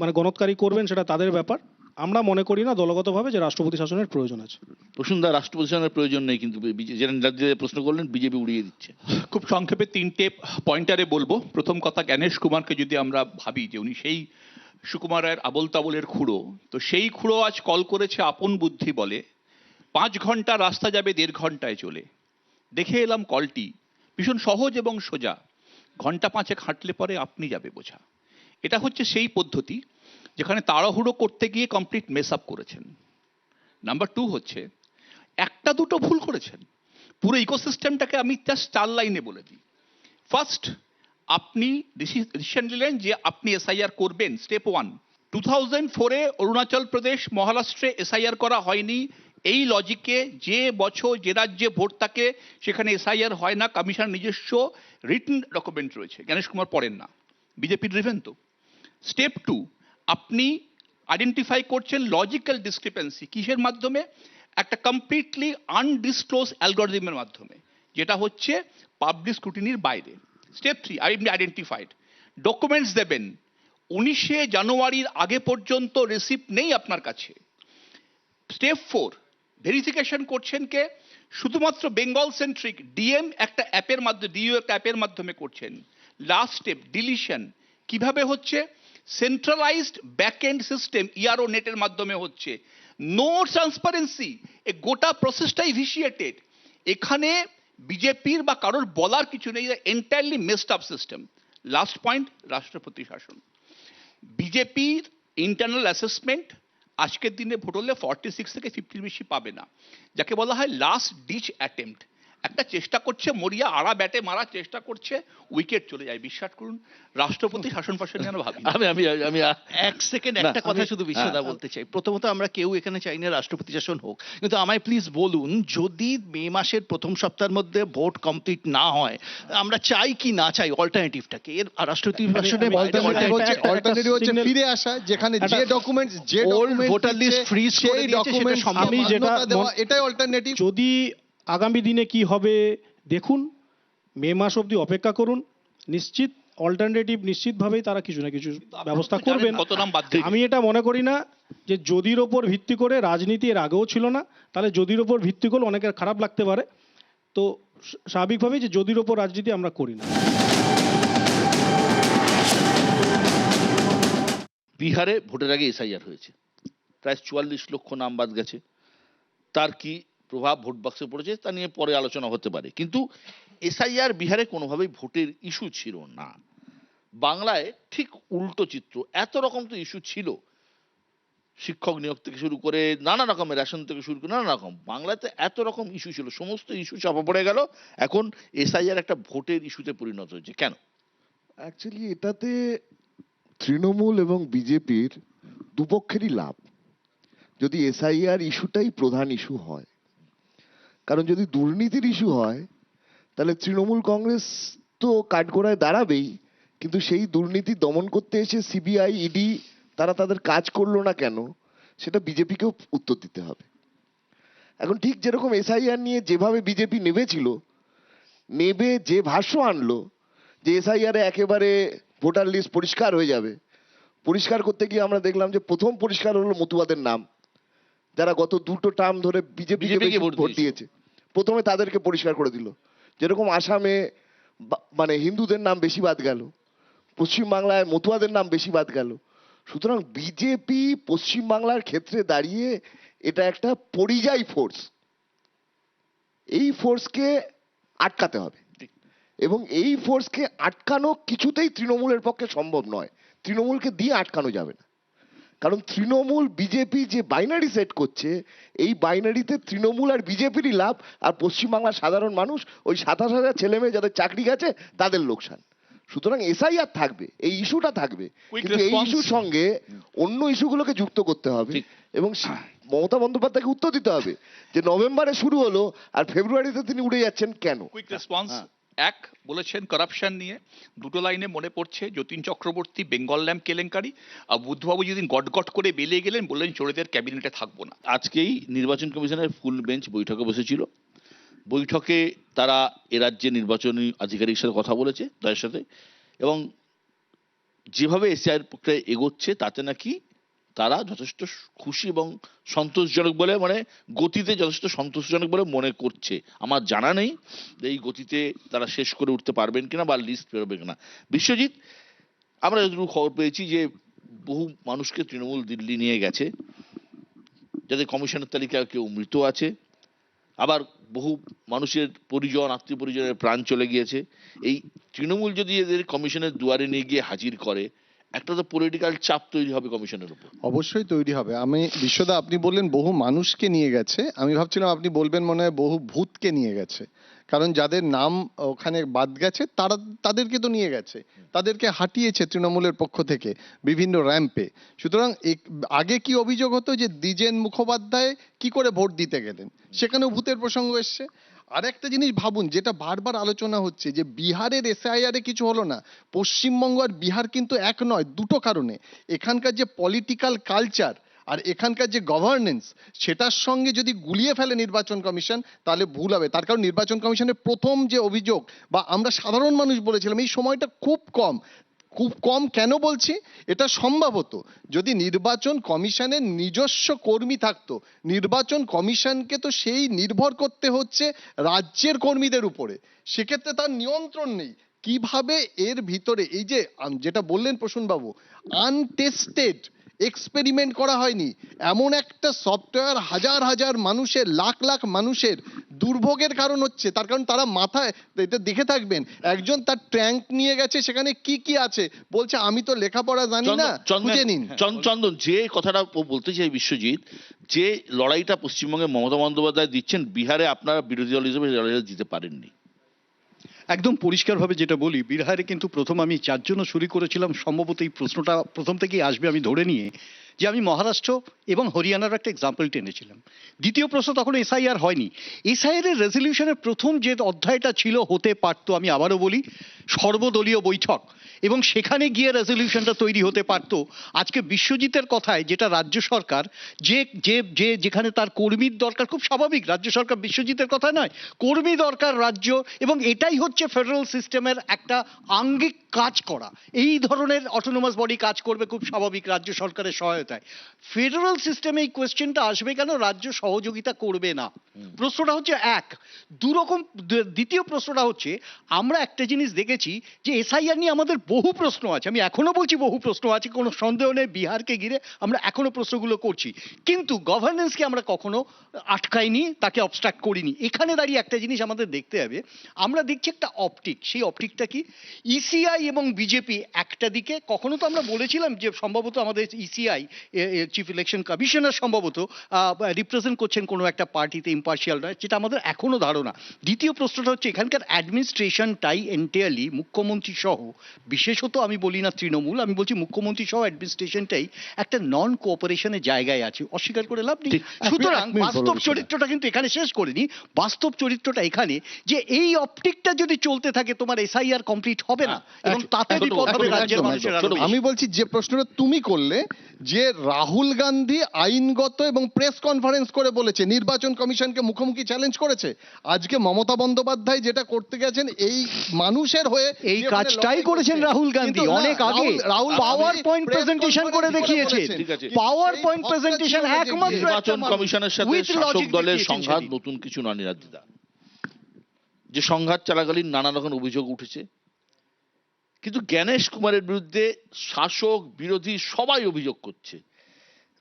Speaker 4: মানে গণৎকারী করবেন সেটা তাদের ব্যাপার। আমরা মনে করি না দলগতভাবে যে রাষ্ট্রপতি শাসনের প্রয়োজন আছে।
Speaker 1: প্রসূনদা, রাষ্ট্রপতি শাসনের প্রয়োজন নেই, কিন্তু যেটা নীলাদিদা প্রশ্ন করলেন বিজেপি উড়িয়ে দিচ্ছে।
Speaker 3: খুব সংক্ষেপে তিনটে পয়েন্টারে বলবো। প্রথম কথা, জ্ঞানেশ কুমারকে যদি আমরা ভাবি যে উনি সেই সুকুমার রায়ের আবোল তাবোলের খুঁড়ো, তো সেই খুঁড়ো আজ কল করেছে আপন বুদ্ধি বলে 5 ঘন্টা রাস্তা যাবে 1.5 ঘন্টায় চলে। দেখে এলাম কলটি ভীষণ সহজ এবং সোজা, ঘন্টা 5 হাঁটলে পরে আপনি যাবে বোঝা। এটা হচ্ছে সেই পদ্ধতি যেখানে তাড়াহুড়ো করতে গিয়ে কমপ্লিট মেস আপ করেছেন। নাম্বার 2 হচ্ছে একটা দুটো ভুল করেছেন, পুরো ইকোসিস্টেমটাকে আমি জাস্ট 4 লাইনে বলে দিই। ফার্স্ট, আপনি ডিসিশন নিলেন যে আপনি এসআইআর করবেন। স্টেপ 1, 2004-এ অরুণাচল প্রদেশ, মহারাষ্ট্রে এসআইআর করা হয়নি। এই লজিকে যে বছর যে রাজ্যে ভোট থাকে সেখানে এসআইআর হয় না, কমিশন নিজস্ব রিটেন ডকুমেন্ট রয়েছে। জ্ঞানেশ কুমার পড়েন না, বিজেপি ড্রিভেন তো। স্টেপ 2, আপনি আইডেন্টিফাই করছেন লজিক্যাল ডিসক্রিপেন্সি। কিসের মাধ্যমে? একটা কমপ্লিটলি আনডিসক্লোজ অ্যালগরিদমের মাধ্যমে, যেটা হচ্ছে পাবলিক স্ক্রুটিনির বাইরে। স্টেপ 3, আপনি আইডেন্টিফাইড ডকুমেন্টস দেবেন। 19শে জানুয়ারির আগে পর্যন্ত রিসিপ্ট নেই আপনার কাছে। স্টেপ 4, ভেরিফিকেশন করছেন কে? শুধুমাত্র বেঙ্গল সেন্ট্রিক ডিএম একটা অ্যাপের মাধ্যমে, ডিইউ একটা অ্যাপের মাধ্যমে করছেন। লাস্ট স্টেপ, ডিলিশন কিভাবে হচ্ছে? সেন্ট্রালাইজড ব্যাকএন্ড সিস্টেম ইআরও নেটের মাধ্যমে হচ্ছে। নো ট্রান্সপারেন্সি, এই গোটা প্রসেসটাই ভিশিয়েটেড। এখানে বিজেপির বা কারোর বলার কিছু নেই, entirely messed up system. Last point, রাষ্ট্রপতি শাসন। বিজেপির ইন্টারনাল অ্যাসেসমেন্ট আজকের দিনে ভোট হলে 46 থেকে 50 বেশি পাবে না, যাকে বলা হয় লাস্ট ডিচ অ্যাটেম্প্ট। একটা চেষ্টা করছে, মরিয়া আড়া ব্যাটে মারার চেষ্টা করছে, উইকেট চলে যায়। বিশ্বাস করুন, রাষ্ট্রপতি শাসন ফাসন যেন ভাবি।
Speaker 1: আমি
Speaker 6: 1 সেকেন্ড একটা কথা শুধু বিশ্বদা বলতে চাই। প্রথমত আমরা কেউ এখানে চাই না রাষ্ট্রপতি শাসন হোক, কিন্তু আমায় প্লিজ বলুন, যদি মে মাসের প্রথম সপ্তাহের মধ্যে ভোট কমপ্লিট না হয়, আমরা চাই কি না চাই অল্টারনেটিভটাকে? এর রাষ্ট্রপতি শাসনের
Speaker 7: অল্টারনেটিভ হচ্ছে ফিরে আসা, যেখানে যে ডকুমেন্টস, যে
Speaker 6: ভোটার লিস্ট ফ্রিজ করে
Speaker 7: সেই
Speaker 6: দিয়েছে, সেটা
Speaker 7: ডকুমেন্টস
Speaker 6: সম্ভব
Speaker 4: আমি
Speaker 6: না।
Speaker 4: যেটা
Speaker 7: দেওয়া, এটাই অল্টারনেটিভ।
Speaker 4: যদি আগামী দিনে কি হবে দেখুন, মে মাস অবধি অপেক্ষা করুন, নিশ্চিত অল্টারনেটিভ নিশ্চিতভাবেই তারা কিছু না কিছু ব্যবস্থা করবেন।
Speaker 3: কত নাম বাদ থেকে?
Speaker 4: আমি এটা মনে করি না যে যদির ওপর ভিত্তি করে, রাজনীতি এর আগেও ছিল না, তাহলে যদির ওপর ভিত্তি করলে অনেকের খারাপ লাগতে পারে। তো স্বাভাবিকভাবেই যে যদির ওপর রাজনীতি আমরা করি না।
Speaker 1: বিহারে ভোটের আগে এসআইআর হয়েছে, প্রায় 44 লক্ষ নাম বাদ গেছে। তার কি প্রভাব ভোট বাক্সে পড়েছে তা নিয়ে পরে আলোচনা হতে পারে, কিন্তু এসআইআর বিহারে কোনোভাবেই ভোটের ইস্যু ছিল না। বাংলায় ঠিক উল্টো চিত্র, এত রকম তো ইস্যু ছিল, শিক্ষক নিয়োগ থেকে শুরু করে নানা রকমের, রেশন থেকে শুরু করে নানা রকম, বাংলাতে এত রকম ইস্যু ছিল, সমস্ত ইস্যু চাপা পড়ে গেল, এখন এসআইআর একটা ভোটের ইস্যুতে পরিণত হয়েছে। কেন?
Speaker 2: অ্যাকচুয়ালি এটাতে তৃণমূল এবং বিজেপির দুপক্ষেরই লাভ যদি এসআইআর ইস্যুটাই প্রধান ইস্যু হয়। কারণ যদি দুর্নীতির ইস্যু হয় তাহলে তৃণমূল কংগ্রেস তো কাঠগড়ায় দাঁড়াবেই, কিন্তু সেই দুর্নীতি দমন করতে এসে সিবিআই, ইডি তারা তাদের কাজ করলো না কেন, সেটা বিজেপিকেও উত্তর দিতে হবে। এখন ঠিক যেরকম এসআইআর নিয়ে যেভাবে বিজেপি নেবেছিল, নেবে যে ভাষ্য আনলো যে এসআইআর একেবারে ভোটার লিস্ট পরিষ্কার হয়ে যাবে, পরিষ্কার করতে গিয়ে আমরা দেখলাম যে প্রথম পরিষ্কার হলো মতুয়াদের নাম, যারা গত দুটো টার্ম ধরে বিজেপিকে
Speaker 1: বিজেপিকে ভোট
Speaker 2: ভোট দিয়েছে, প্রথমে তাদেরকে পরিষ্কার করে দিল। যেরকম আসামে মানে হিন্দুদের নাম বেশি বাদ গেল, পশ্চিমবাংলায় মতুয়াদের নাম বেশি বাদ গেল। সুতরাং বিজেপি পশ্চিমবাংলার ক্ষেত্রে দাঁড়িয়ে এটা একটা পরিযায়ী ফোর্স, এই ফোর্সকে আটকাতে হবে, এবং এই ফোর্সকে আটকানো কিছুতেই তৃণমূলের পক্ষে সম্ভব নয়। তৃণমূলকে দিয়ে আটকানো যাবে না, কারণ তৃণমূল বিজেপি যে বাইনারি সেট করছে, এই বাইনারিতে তৃণমূল আর বিজেপিরই লাভ, আর পশ্চিমবাংলার সাধারণ মানুষ, ওই 27,000 ছেলে মেয়ে যাদের চাকরি গেছে তাদের লোকসান। সুতরাং এসআইআর থাকবে, এই ইস্যুটা থাকবে, কিন্তু এই ইস্যুর সঙ্গে অন্য ইস্যুগুলোকে যুক্ত করতে হবে, এবং মমতা বন্দ্যোপাধ্যায়কে উত্তর দিতে হবে যে নভেম্বরে শুরু হলো আর ফেব্রুয়ারিতে তিনি উড়ে যাচ্ছেন কেন।
Speaker 3: Quick response. এক, বলেছেন করাপশন নিয়ে, দুটো লাইনে মনে পড়ছে যতীন চক্রবর্তী বেঙ্গল ল্যাম্প কেলেঙ্কারি, আর বুদ্ধবাবু যেদিন গটগট করে বেরিয়ে গেলেন, বললেন চোরেদের ক্যাবিনেটে থাকবো না।
Speaker 1: আজকেই নির্বাচন কমিশনের ফুল বেঞ্চ বৈঠকে বসেছিল। বৈঠকে তারা এ রাজ্যে নির্বাচনী আধিকারিকের সাথে কথা বলেছে, তাদের সাথে, এবং যেভাবে এসআইআর প্রক্রিয়া এগোচ্ছে তাতে নাকি তারা যথেষ্ট খুশি এবং সন্তোষজনক বলে, মানে গতিতে যথেষ্ট সন্তোষজনক বলে মনে করছে। আমার জানা নেই যে এই গতিতে তারা শেষ করে উঠতে পারবেন কিনা বা লিস্ট বেরোবে কিনা। বিশ্বজিৎ, আমরা যতটুকু খবর পেয়েছি যে বহু মানুষকে তৃণমূল দিল্লি নিয়ে গেছে, যাদের কমিশনের তালিকায় কেউ মৃত আছে, আবার বহু মানুষের পরিজন, আত্মীয় পরিজনের প্রাণ চলে গিয়েছে। এই তৃণমূল যদি এদের কমিশনের দুয়ারে নিয়ে গিয়ে হাজির করে, একটা তো পলিটিক্যাল চাপ তৈরি হবে কমিশনের উপর।
Speaker 7: অবশ্যই তৈরি হবে। আমি বিশ্বদা, আপনি বললেন বহু মানুষকে নিয়ে গেছে, আমি ভাবছিলাম আপনি বলবেন মনে হয় বহু ভূতকে নিয়ে গেছে, কারণ যাদের নাম ওখানে বাদ গেছে তাদেরকে তো নিয়ে গেছে, তাদেরকে হাঁটিয়েছে তৃণমূলের পক্ষ থেকে বিভিন্ন র্যাম্পে। সুতরাং আগে কি অভিযোগ হতো যে দ্বিজেন মুখোপাধ্যায় কি করে ভোট দিতে গেলেন, সেখানেও ভূতের প্রসঙ্গ এসছে। আর একটা জিনিস ভাবুন, যেটা বারবার আলোচনা হচ্ছে যে বিহারের এসআইআর এ কিছু হলো না, পশ্চিমবঙ্গ আর বিহার কিন্তু এক নয়, দুটো কারণে। এখানকার যে পলিটিক্যাল কালচার আর এখানকার যে গভর্নেন্স, সেটার সঙ্গে যদি গুলিয়ে ফেলে নির্বাচন কমিশন, তাহলে ভুল হবে। তার কারণ নির্বাচন কমিশনের প্রথম যে অভিযোগ, বা আমরা সাধারণ মানুষ বলেছিলাম, এই সময়টা খুব কম। খুব কম কেন বলছি? এটা সম্ভবত যদি নির্বাচন কমিশনের নিজস্ব কর্মী থাকতো, নির্বাচন কমিশনকে তো সেই নির্ভর করতে হচ্ছে রাজ্যের কর্মীদের উপরে, সেক্ষেত্রে তার নিয়ন্ত্রণ নেই। কিভাবে এর ভিতরে এই যে যেটা বললেন প্রসূনবাবু, আনটেস্টেড, এক্সপেরিমেন্ট করা হয়নি এমন একটা সফটওয়্যার হাজার হাজার মানুষের, লাখ লাখ মানুষের দুর্ভোগের কারণ হচ্ছে। তার কারণ তারা মাথায়, এটা দেখে থাকবেন, একজন তার ট্যাঙ্ক নিয়ে গেছে, সেখানে কি কি আছে বলছে আমি তো লেখাপড়া জানি না, খুঁজে নিন।
Speaker 1: চন্দন, যে কথাটা ও বলতে চাই বিশ্বজিৎ, যে লড়াইটা পশ্চিমবঙ্গে মমতা বন্দ্যোপাধ্যায় দিচ্ছেন, বিহারে আপনারা বিরোধী দল হিসেবে লড়াইটা দিতে পারেননি।
Speaker 5: একদম পরিষ্কারভাবে যেটা বলি, বিহারে কিন্তু প্রথম আমি যার জন্য শুরু করেছিলাম, সম্ভবত এই প্রশ্নটা প্রথম থেকেই আসবে আমি ধরে নিয়ে, যে আমি মহারাষ্ট্র এবং হরিয়ানার একটা এক্সাম্পল টেনেছিলাম। দ্বিতীয় প্রশ্ন, তখন এসআইআর হয়নি। এসআইআর এর রেজলিউশনের প্রথম যে অধ্যায়টা ছিল, হতে পারতো, আমি আবারও বলি, সর্বদলীয় বৈঠক, এবং সেখানে গিয়ে রেজলিউশনটা তৈরি হতে পারতো। আজকে বিশ্বজিতের কথায়, যেটা রাজ্য সরকার যেখানে তার কর্মীর দরকার, খুব স্বাভাবিক, রাজ্য সরকার বিশ্বজিতের কথা নয়, কর্মী দরকার রাজ্য, এবং এটাই হচ্ছে ফেডারেল সিস্টেমের একটা আঙ্গিক কাজ করা, এই ধরনের অটোনোমাস বডি কাজ করবে খুব স্বাভাবিক রাজ্য সরকারের সহায়তায়। ফেডারেল সিস্টেমে এই কোয়েশ্চেনটা আসবে কেন রাজ্য সহযোগিতা করবে না? প্রশ্নটা হচ্ছে এক। দুরকম, দ্বিতীয় প্রশ্নটা হচ্ছে আমরা একটা জিনিস দেখেছি যে এসআইআর নিয়ে আমাদের বহু প্রশ্ন আছে, আমি এখনো বলছি বহু প্রশ্ন আছে, কোনো সন্দেহ নেই, বিহারকে ঘিরে আমরা এখনো প্রশ্নগুলো করছি, কিন্তু গভর্নেন্সকে আমরা কখনো আটকাইনি, তাকে অবস্ট্রাক্ট করিনি। এখানে দাঁড়িয়ে একটা জিনিস আমাদের দেখতে হবে, আমরা দেখছি একটা অপটিক, সেই অপটিকটা কি ইসিআই এবং বিজেপি একটা দিকে, কখনো তো আমরা বলেছিলাম যে সম্ভবত আমাদের ইসিআই চিফ ইলেকশন কমিশনার সম্ভবত রিপ্রেজেন্ট করছেন কোনো একটা পার্টিতে, ইম্পার্শিয়াল নয়, যেটা আমাদের এখনো ধারণা। দ্বিতীয় প্রশ্নটা হচ্ছে এখানকার অ্যাডমিনিস্ট্রেশনটাই এন্টায়ারলি মুখ্যমন্ত্রী সহ, বিশেষত আমি বলি না তৃণমূল, আমি বলছি মুখ্যমন্ত্রী সহ অ্যাডমিনিস্ট্রেশনটাই একটা নন কোঅপারেশনের জায়গায় আছে, অস্বীকার করে লাভ নেই। সুতরাং বাস্তব চরিত্রটা কিন্তু এখানে শেষ করিনি, বাস্তব চরিত্রটা এখানে যে এই অপটিকটা যদি চলতে থাকে তোমার এসআইআর কমপ্লিট হবে না, এবং তাতে বিপদ হবে রাজ্যের মানুষের আরো বেশি।
Speaker 7: আমি বলছি যে প্রশ্নটা তুমি করলে, যে রাহুল গান্ধী আইনগত এবং প্রেস কনফারেন্স করে বলেছে, নির্বাচন কমিশনকে মুখোমুখি চ্যালেঞ্জ করেছে, আজকে মমতা বন্দ্যোপাধ্যায় যেটা করতে গেছেন এই মানুষের হয়ে,
Speaker 5: এই কাজটাই করেছেন রাহুল গান্ধী অনেক আগে, পাওয়ার পয়েন্ট প্রেজেন্টেশন করে দেখিয়েছে,
Speaker 1: ঠিক আছে।
Speaker 5: পাওয়ার পয়েন্ট প্রেজেন্টেশন একমাত্র
Speaker 1: নির্বাচন কমিশনের সাথে
Speaker 5: with
Speaker 1: শাসক
Speaker 5: logic
Speaker 1: দলের
Speaker 5: দেখিয়েছেন
Speaker 1: সংঘাত
Speaker 5: সেদিন।
Speaker 1: নতুন কিছু নয় নিরাদ্রিতা। যে সংঘাত চলাকালীন নানা রকম অভিযোগ উঠেছে, কিন্তু জ্ঞানেশ কুমারের বিরুদ্ধে শাসক বিরোধী সবাই অভিযোগ করছে।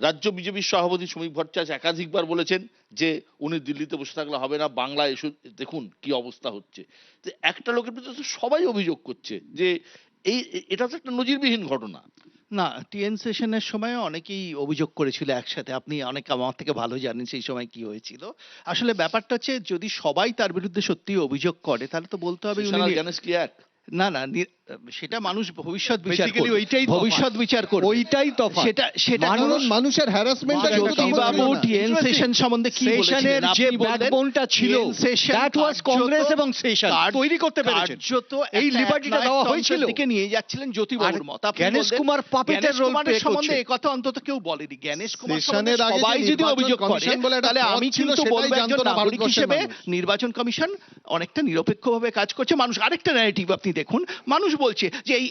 Speaker 1: রাজ্য বিজেপির সভাপতি শ্রমিক ভট্টাচার্য একাধিকবার বলেছেন যে উনি দিল্লিতে বসে থাকলে হবে না, বাংলায় এসে দেখুন কি অবস্থা হচ্ছে। তো একটা লোকের বিরুদ্ধে তো সবাই অভিযোগ করছে যে এটা তো একটা নজিরবিহীন ঘটনা।
Speaker 6: না, টিএন সেশনের সময় অনেকেই অভিযোগ করেছিল একসাথে, আপনি অনেক আমার থেকে ভালো জানেন সেই সময় কি হয়েছিল। আসলে ব্যাপারটা হচ্ছে যদি সবাই তার বিরুদ্ধে সত্যি অভিযোগ করে তাহলে তো বলতে হবে
Speaker 1: সেশন আর জ্ঞানেশ কি এক?
Speaker 6: না না, সেটা মানুষ ভবিষ্যৎ বিচার
Speaker 5: Basically
Speaker 6: করবে,
Speaker 5: ওইটাই তফাৎ।
Speaker 6: ভবিষ্যৎ বিচার করবে,
Speaker 5: ওইটাই তফাৎ।
Speaker 6: সেটা সেটা
Speaker 7: মানুষের হ্যারাসমেন্ট
Speaker 6: জ্যোতিবাবু টিএন সেশন সম্বন্ধে কি বলেছিলেন?
Speaker 5: সেশনের যে
Speaker 6: আপনি বললেন
Speaker 5: ব্যাকবোনটা ছিল,
Speaker 6: TN session
Speaker 5: that was Congress এবং সেশন তৈরি করতে পেরেছেন,
Speaker 6: কার্যত
Speaker 5: এই
Speaker 6: একটা
Speaker 5: লিবার্টিটা
Speaker 6: এক
Speaker 5: দেওয়া
Speaker 6: নয়
Speaker 5: হয়েছিল।
Speaker 6: তন্ত্রের দিকে নিয়ে যাচ্ছিলেন জ্যোতিবাবুর
Speaker 5: আর
Speaker 6: মত। আপনি
Speaker 5: জ্ঞানেশ
Speaker 6: বললেন,
Speaker 5: কুমার puppet-এর
Speaker 6: জ্ঞানেশ
Speaker 5: role
Speaker 6: কুমারের
Speaker 5: play
Speaker 6: সম্বন্ধে
Speaker 5: করছে।
Speaker 6: এই কথা অন্তত কেউ বলেনি। জ্ঞানেশ কুমার
Speaker 7: সেশনের
Speaker 6: সম্বন্ধে
Speaker 7: আগে যে
Speaker 6: সবাই যদি
Speaker 7: নির্বাচন
Speaker 6: অভিযোগ করে,
Speaker 7: কমিশন বলে একটা
Speaker 6: তাহলে
Speaker 7: পদ
Speaker 6: আমি
Speaker 7: ছিল,
Speaker 6: কিন্তু
Speaker 7: সেটাই
Speaker 6: বলবো
Speaker 7: জানতো
Speaker 6: একজন
Speaker 7: না
Speaker 6: নাগরিক
Speaker 7: ভারতবর্ষের
Speaker 6: হিসেবে
Speaker 7: মানুষ।
Speaker 6: নির্বাচন কমিশন অনেকটা নিরপেক্ষভাবে কাজ করছে। মানুষ আরেকটা ন্যারেটিভ আপনি দেখুন, মানুষ বলছে যে এই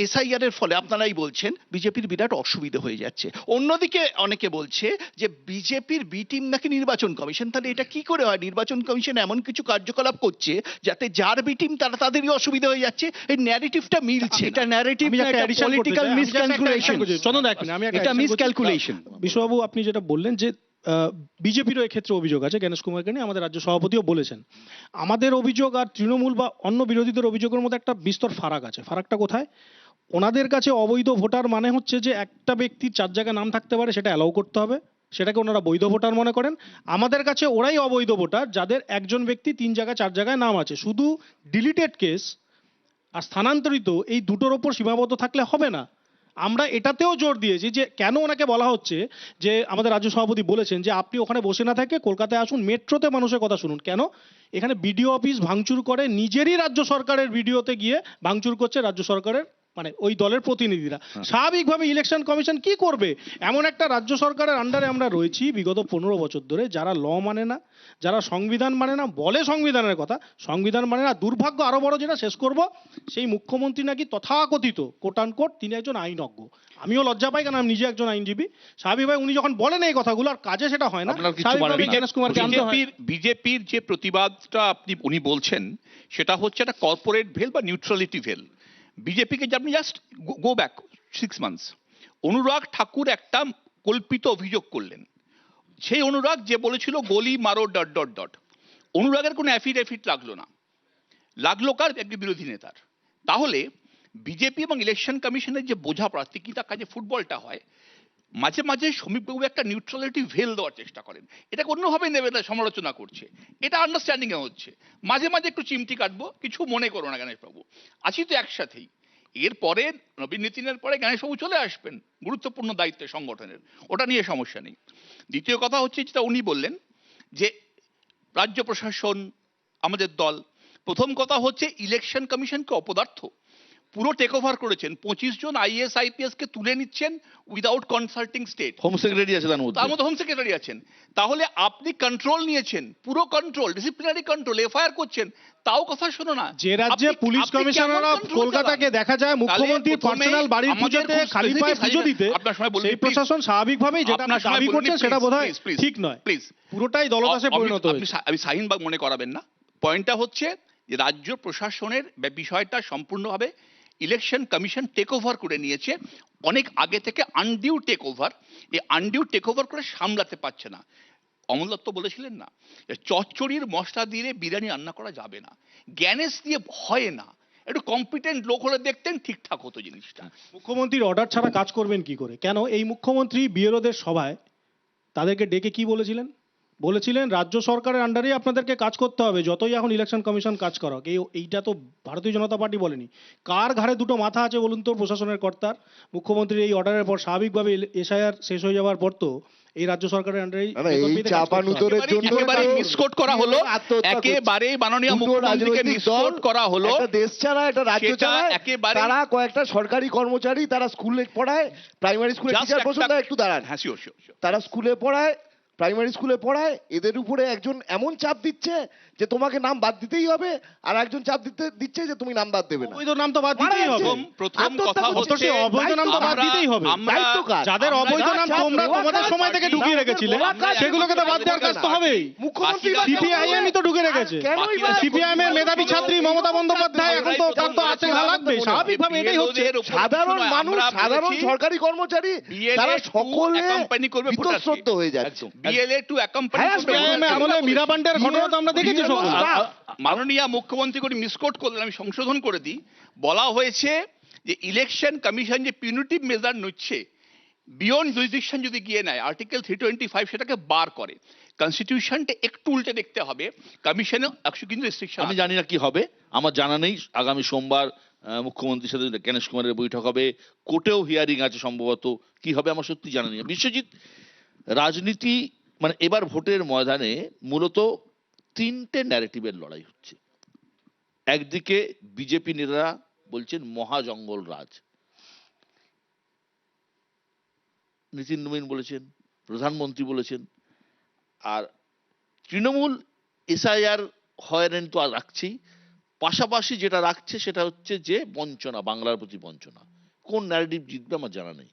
Speaker 6: এসআইআর এর ফলে আপনারাই বলছেন বিজেপির বিরাট অসুবিধা হয়ে যাচ্ছে। অন্যদিকে অনেকে বলছে যে বিজেপির বি টিম নাকি নির্বাচন কমিশন। তাহলে এটা কি করে হয়? নির্বাচন কমিশন এমন কিছু কার্যকলাপ করছে যাতে যার বি টিম তাদেরই অসুবিধা হয়ে যাচ্ছে। এই ন্যারেটিভটা মিলছে
Speaker 5: এটা
Speaker 6: না।
Speaker 5: ন্যারেটিভ
Speaker 4: আমি
Speaker 5: না,
Speaker 4: একটা
Speaker 5: এটা
Speaker 4: addition করতে
Speaker 5: পলিটিক্যাল
Speaker 4: চাই। আমি just একটা
Speaker 5: মিসক্যালকুলেশন।
Speaker 4: addition করছি। চন্দন, এক মিনিট, আমি একটা
Speaker 5: এটা
Speaker 4: addition করছি।
Speaker 5: মিসক্যালকুলেশন।
Speaker 4: বিশ্ববাবু, আপনি যেটা বললেন যে বিজেপিরও এক্ষেত্রে অভিযোগ আছে, জ্ঞানেশ কুমারকে নিয়ে আমাদের রাজ্য সভাপতিও বলেছেন। আমাদের অভিযোগ আর তৃণমূল বা অন্য বিরোধীদের অভিযোগের মধ্যে একটা বিস্তর ফারাক আছে। ফারাকটা কোথায়? ওনাদের কাছে অবৈধ ভোটার মানে হচ্ছে যে একটা ব্যক্তির 4 জায়গায় নাম থাকতে পারে, সেটা অ্যালাউ করতে হবে, সেটাকে ওনারা বৈধ ভোটার মনে করেন। আমাদের কাছে ওরাই অবৈধ ভোটার যাদের একজন ব্যক্তি 3 জায়গায় 4 জায়গায় নাম আছে। শুধু ডিলিটেড কেস আর স্থানান্তরিত এই দুটোর ওপর সীমাবদ্ধ থাকলে হবে না। আমরা এটাতেও জোর দিয়েছি যে কেন ওনাকে বলা হচ্ছে যে আমাদের রাজ্য সভাপতি বলেছেন যে আপনি ওখানে বসে না থেকে কলকাতায় আসুন, মেট্রোতে মানুষের কথা শুনুন। কেন? এখানে বিডিও অফিস ভাঙচুর করে, নিজেরই রাজ্য সরকারের ভিডিওতে গিয়ে ভাঙচুর করছে রাজ্য সরকারের মানে ওই দলের প্রতিনিধিরা। স্বাভাবিকভাবে ইলেকশন কমিশন কি করবে? এমন একটা রাজ্য সরকারের আন্ডারে আমরা রয়েছি বিগত 15 বছর ধরে, যারা ল মানে না, যারা সংবিধান মানে না, বলে সংবিধানের কথা, সংবিধান মানে না। দুর্ভাগ্য আরো বড়, যেটা শেষ করব, সেই মুখ্যমন্ত্রী নাকি তথাকথিত কোট আনকোট তিনি একজন আইনজ্ঞ। আমিও লজ্জা পাই, কারণ আমি নিজে একজন আইনজীবী। স্বাভাবিকভাবে উনি যখন বলেন এই কথাগুলো আর কাজে সেটা হয় না,
Speaker 1: আপনার কিছু
Speaker 4: স্বাভাবিকভাবে
Speaker 1: মনে নেই?
Speaker 4: জ্ঞানেশ কুমারকে আনতে হয়।
Speaker 3: বিজেপির যে প্রতিবাদটা উনি বলছেন সেটা হচ্ছে একটা কর্পোরেট ভেল বা নিউট্রালিটি ভেল। বিজেপিকে যে আপনি জাস্ট গো ব্যাক 6 মান্থস, অনুরাগ ঠাকুর একটা কল্পিত অভিযোগ করলেন। সেই অনুরাগ যে বলেছিল গলি মারো ... অনুরাগের কোনো অ্যাফিডেভিট লাগলো না, লাগলো কার? একটি বিরোধী নেতার। তাহলে বিজেপি এবং ইলেকশন কমিশনের যে বোঝাপড়া, তিকিটা কাজে ফুটবলটা হয়, মাঝে মাঝে সমীপবাবু একটা নিউট্রালিটি ভেল দেওয়ার চেষ্টা করেন। এটাকে অন্যভাবে নেবে না, সমালোচনা করছে, এটা আন্ডারস্ট্যান্ডিং এ হচ্ছে। মাঝে মাঝে একটু চিমটি কাটবো, কিছু মনে করো না গণেশবাবু, আছি তো একসাথেই। এরপরে নবীন নীতিনের পরে গণেশবাবু চলে আসবেন গুরুত্বপূর্ণ দায়িত্বে সংগঠনের, ওটা নিয়ে সমস্যা নেই। দ্বিতীয় কথা হচ্ছে যেটা উনি বললেন যে রাজ্য প্রশাসন আমাদের দল, প্রথম কথা হচ্ছে ইলেকশন কমিশনকে অপদার্থ। পুরো টেক ওভার করেছেন, 25 জন আইএস আইপিএস কে তুলে নিচ্ছেন without consulting state,
Speaker 1: home secretary আছে তার মধ্যে।
Speaker 3: তার মধ্যে হোম সেক্রেটারি আছেন। তাহলে আপনি কন্ট্রোল নিয়েছেন, পুরো কন্ট্রোল, ডিসিপ্লিনারি কন্ট্রোল, এফআইআর করছেন, তাও কথা শোনো না।
Speaker 4: যে রাজ্যে
Speaker 3: আপনি-
Speaker 4: পুলিশ
Speaker 3: আপনি
Speaker 4: কমিশনার
Speaker 3: কেমন
Speaker 4: অফ
Speaker 3: control
Speaker 4: কলকাতাকে
Speaker 3: চালান?
Speaker 4: দেখা যায় মুখ্যমন্ত্রীর
Speaker 3: তাহলে প্রথমেই
Speaker 4: পার্সোনাল বাড়ির
Speaker 3: আমাদের
Speaker 4: পুজোতে
Speaker 3: খুব
Speaker 4: খালি পায়ে
Speaker 3: specific
Speaker 4: পুজো দিতে
Speaker 3: আপনার সময় বলুন,
Speaker 4: সেই
Speaker 3: please।
Speaker 4: প্রশাসন স্বাভাবিকভাবেই যেটা
Speaker 3: আপনার সময়
Speaker 4: দাবি
Speaker 3: বলুন,
Speaker 4: করছেন
Speaker 3: please,
Speaker 4: সেটা বোধহয়
Speaker 3: please, please,
Speaker 4: ঠিক নয়,
Speaker 3: please।
Speaker 4: পুরোটাই দলদাসে পরিণত হয়েছে।
Speaker 3: আমি শাহিনবাগ মনে করাবেন না, পয়েন্টটা হচ্ছে যে রাজ্য প্রশাসনের বিষয়টা সম্পূর্ণভাবে ইলেকশন কমিশন টেক ওভার করে নিয়েছে অনেক আগে থেকে, আনডিউ টেক ওভার। এই আনডিউ টেক ওভার করে সামলাতে পারছে না। অমল দত্ত বলেছিলেন না, চচ্চড়ির মশলা দিয়ে বিরিয়ানি রান্না করা যাবে না, গ্যানেস দিয়ে হয় না, একটু কম্পিটেন্ট লোক হলে দেখতেন ঠিকঠাক হতো জিনিসটা।
Speaker 4: মুখ্যমন্ত্রীর অর্ডার ছাড়া কাজ করবেন কি করে? কেন এই মুখ্যমন্ত্রী বিএলওদের সভায় তাদেরকে ডেকে কি বলেছিলেন? বলেছিলেন রাজ্য সরকারের আন্ডারেই আপনাদেরকে কাজ করতে হবে, যতই এখন ইলেকশন কমিশন কাজ করক। এইটা তো ভারতীয় জনতা পার্টি বলেনি। কার ঘাড়ে দুটো মাথা আছে বলুন তো প্রশাসনের কর্তার? মুখ্যমন্ত্রীর এই অর্ডারের পর স্বাভাবিকভাবে এসআইআর শেষ হয়ে যাওয়ার পর তো এই রাজ্য সরকারের আন্ডারেই
Speaker 2: না, না, এই চাপানুতোরের জন্য
Speaker 3: একেবারে
Speaker 2: তো
Speaker 3: মিসকোট করা হলো,
Speaker 2: আত্মহত্যা করছে।
Speaker 3: একেবারে মাননীয়
Speaker 2: দুটো
Speaker 3: মুখ্যমন্ত্রীকে
Speaker 2: রাজনৈতিক
Speaker 3: মিসকোট
Speaker 2: দল,
Speaker 3: করা হলো।
Speaker 2: একটা দেশ ছাড়া, একটা রাজ্য
Speaker 3: সেটা
Speaker 2: ছাড়া,
Speaker 3: একেবারে-
Speaker 2: তারা কয়েকটা সরকারি কর্মচারী, তারা স্কুলে পড়ায়, প্রাইমারি স্কুলে
Speaker 3: Just
Speaker 2: টিচার বসুন,
Speaker 3: একটা-
Speaker 2: একটু দাঁড়ান,
Speaker 3: হ্যাঁ, sure, sure, sure।
Speaker 2: তারা স্কুলে পড়ায়, প্রাইমারি স্কুলে পড়ায়, এদের উপরে একজন এমন চাপ দিচ্ছে যে তোমাকে নাম বাদ দিতেই হবে, আর একজন চাপ দিচ্ছে যে তুমি নাম বাদ দেবে না।
Speaker 4: অবৈধ নাম তো বাদ
Speaker 2: মারা
Speaker 4: দিতেই হবে।
Speaker 2: যাচ্ছে।
Speaker 3: প্রথম
Speaker 2: আত্মহত্যা
Speaker 3: কথা
Speaker 2: করছে।
Speaker 3: হচ্ছে
Speaker 4: অবৈধ নাম তো বাদ
Speaker 3: আমরা-
Speaker 4: দিতেই হবে।
Speaker 3: আমরা-
Speaker 2: দায়িত্ব কার?
Speaker 4: যাদের
Speaker 3: আমরা
Speaker 4: অবৈধ নাম
Speaker 3: যা
Speaker 4: তোমরা
Speaker 2: চাপ
Speaker 4: তোমাদের
Speaker 2: দেওয়া
Speaker 4: সময় থেকে
Speaker 2: কাজ,
Speaker 4: ঢুকিয়ে
Speaker 2: না,
Speaker 4: রেখেছিলে,
Speaker 2: ওরা কাজ
Speaker 4: সেগুলোকে তো বাদ দেওয়ার কাজ তো হবেই।
Speaker 2: মুখ্যমন্ত্রী
Speaker 3: বাকিরা-
Speaker 4: সিপিআইএম তো ঢুকে রেখেছে।
Speaker 2: কেনই বা-
Speaker 3: বাকিরা-
Speaker 4: সিপিআইএম এর মেধাবী ছাত্রী মমতা বন্দ্যোপাধ্যায় এখন তো তার তো হাতে ঘা লাগবে, স্বাভাবিকভাবে এটাই হচ্ছে।
Speaker 3: BLO দের উপর
Speaker 2: সাধারণ
Speaker 3: কিছু নয়,
Speaker 2: মানুষ,
Speaker 3: আমরা
Speaker 2: সাধারণ
Speaker 3: বলেছি,
Speaker 2: সরকারি কর্মচারী,
Speaker 3: BLA
Speaker 2: তারা
Speaker 3: to
Speaker 2: সকলে
Speaker 3: accompany করবে
Speaker 2: বিতশ্রদ্ধ
Speaker 3: ভোটারকে।
Speaker 2: হয়ে যাচ্ছে।
Speaker 3: BLA to accompany
Speaker 2: হ্যাঁ,
Speaker 3: করবে
Speaker 4: সিপিআইএম
Speaker 3: ভোটারকে।
Speaker 4: আমলে মীরা পান্ডের ঘটনা তো আমরা দেখেছি সব।
Speaker 3: মাননীয় মুখ্যমন্ত্রী করে মিসকোট করলেন, আমি সংশোধন করে দিই। বলা হয়েছে যে ইলেকশন কমিশন যে পিউনিটিভ মেজার নিচ্ছে, বিয়ন্ড জুরিসডিকশন যদি গিয়ে নেয়, আর্টিকেল 325 সেটাকে বার করে। কনস্টিটিউশনটা একটু উল্টে দেখতে হবে, কমিশনে কিন্তু রেস্ট্রিকশন।
Speaker 1: আমি জানি না কি হবে, আমার জানা নেই। আগামী সোমবার মুখ্যমন্ত্রীর সাথে গণেশ কুমারের বৈঠক হবে, কোর্টেও হিয়ারিং আছে সম্ভবত, কি হবে আমার সত্যি জানা নেই। বিশ্বজিৎ, রাজনীতি মানে এবার ভোটের ময়দানে মূলত তিনটে ন্যারেটিভের লড়াই হচ্ছে। একদিকে বিজেপি নেতারা বলছেন মহাজঙ্গল রাজ, নীতিন নবীন বলেছেন, প্রধানমন্ত্রী বলেছেন, আর তৃণমূল এসআইআর হয়রানি তো আর রাখছেই, পাশাপাশি যেটা রাখছে সেটা হচ্ছে যে বঞ্চনা, বাংলার প্রতি বঞ্চনা। কোন ন্যারেটিভ জিতবে আমার জানা নেই।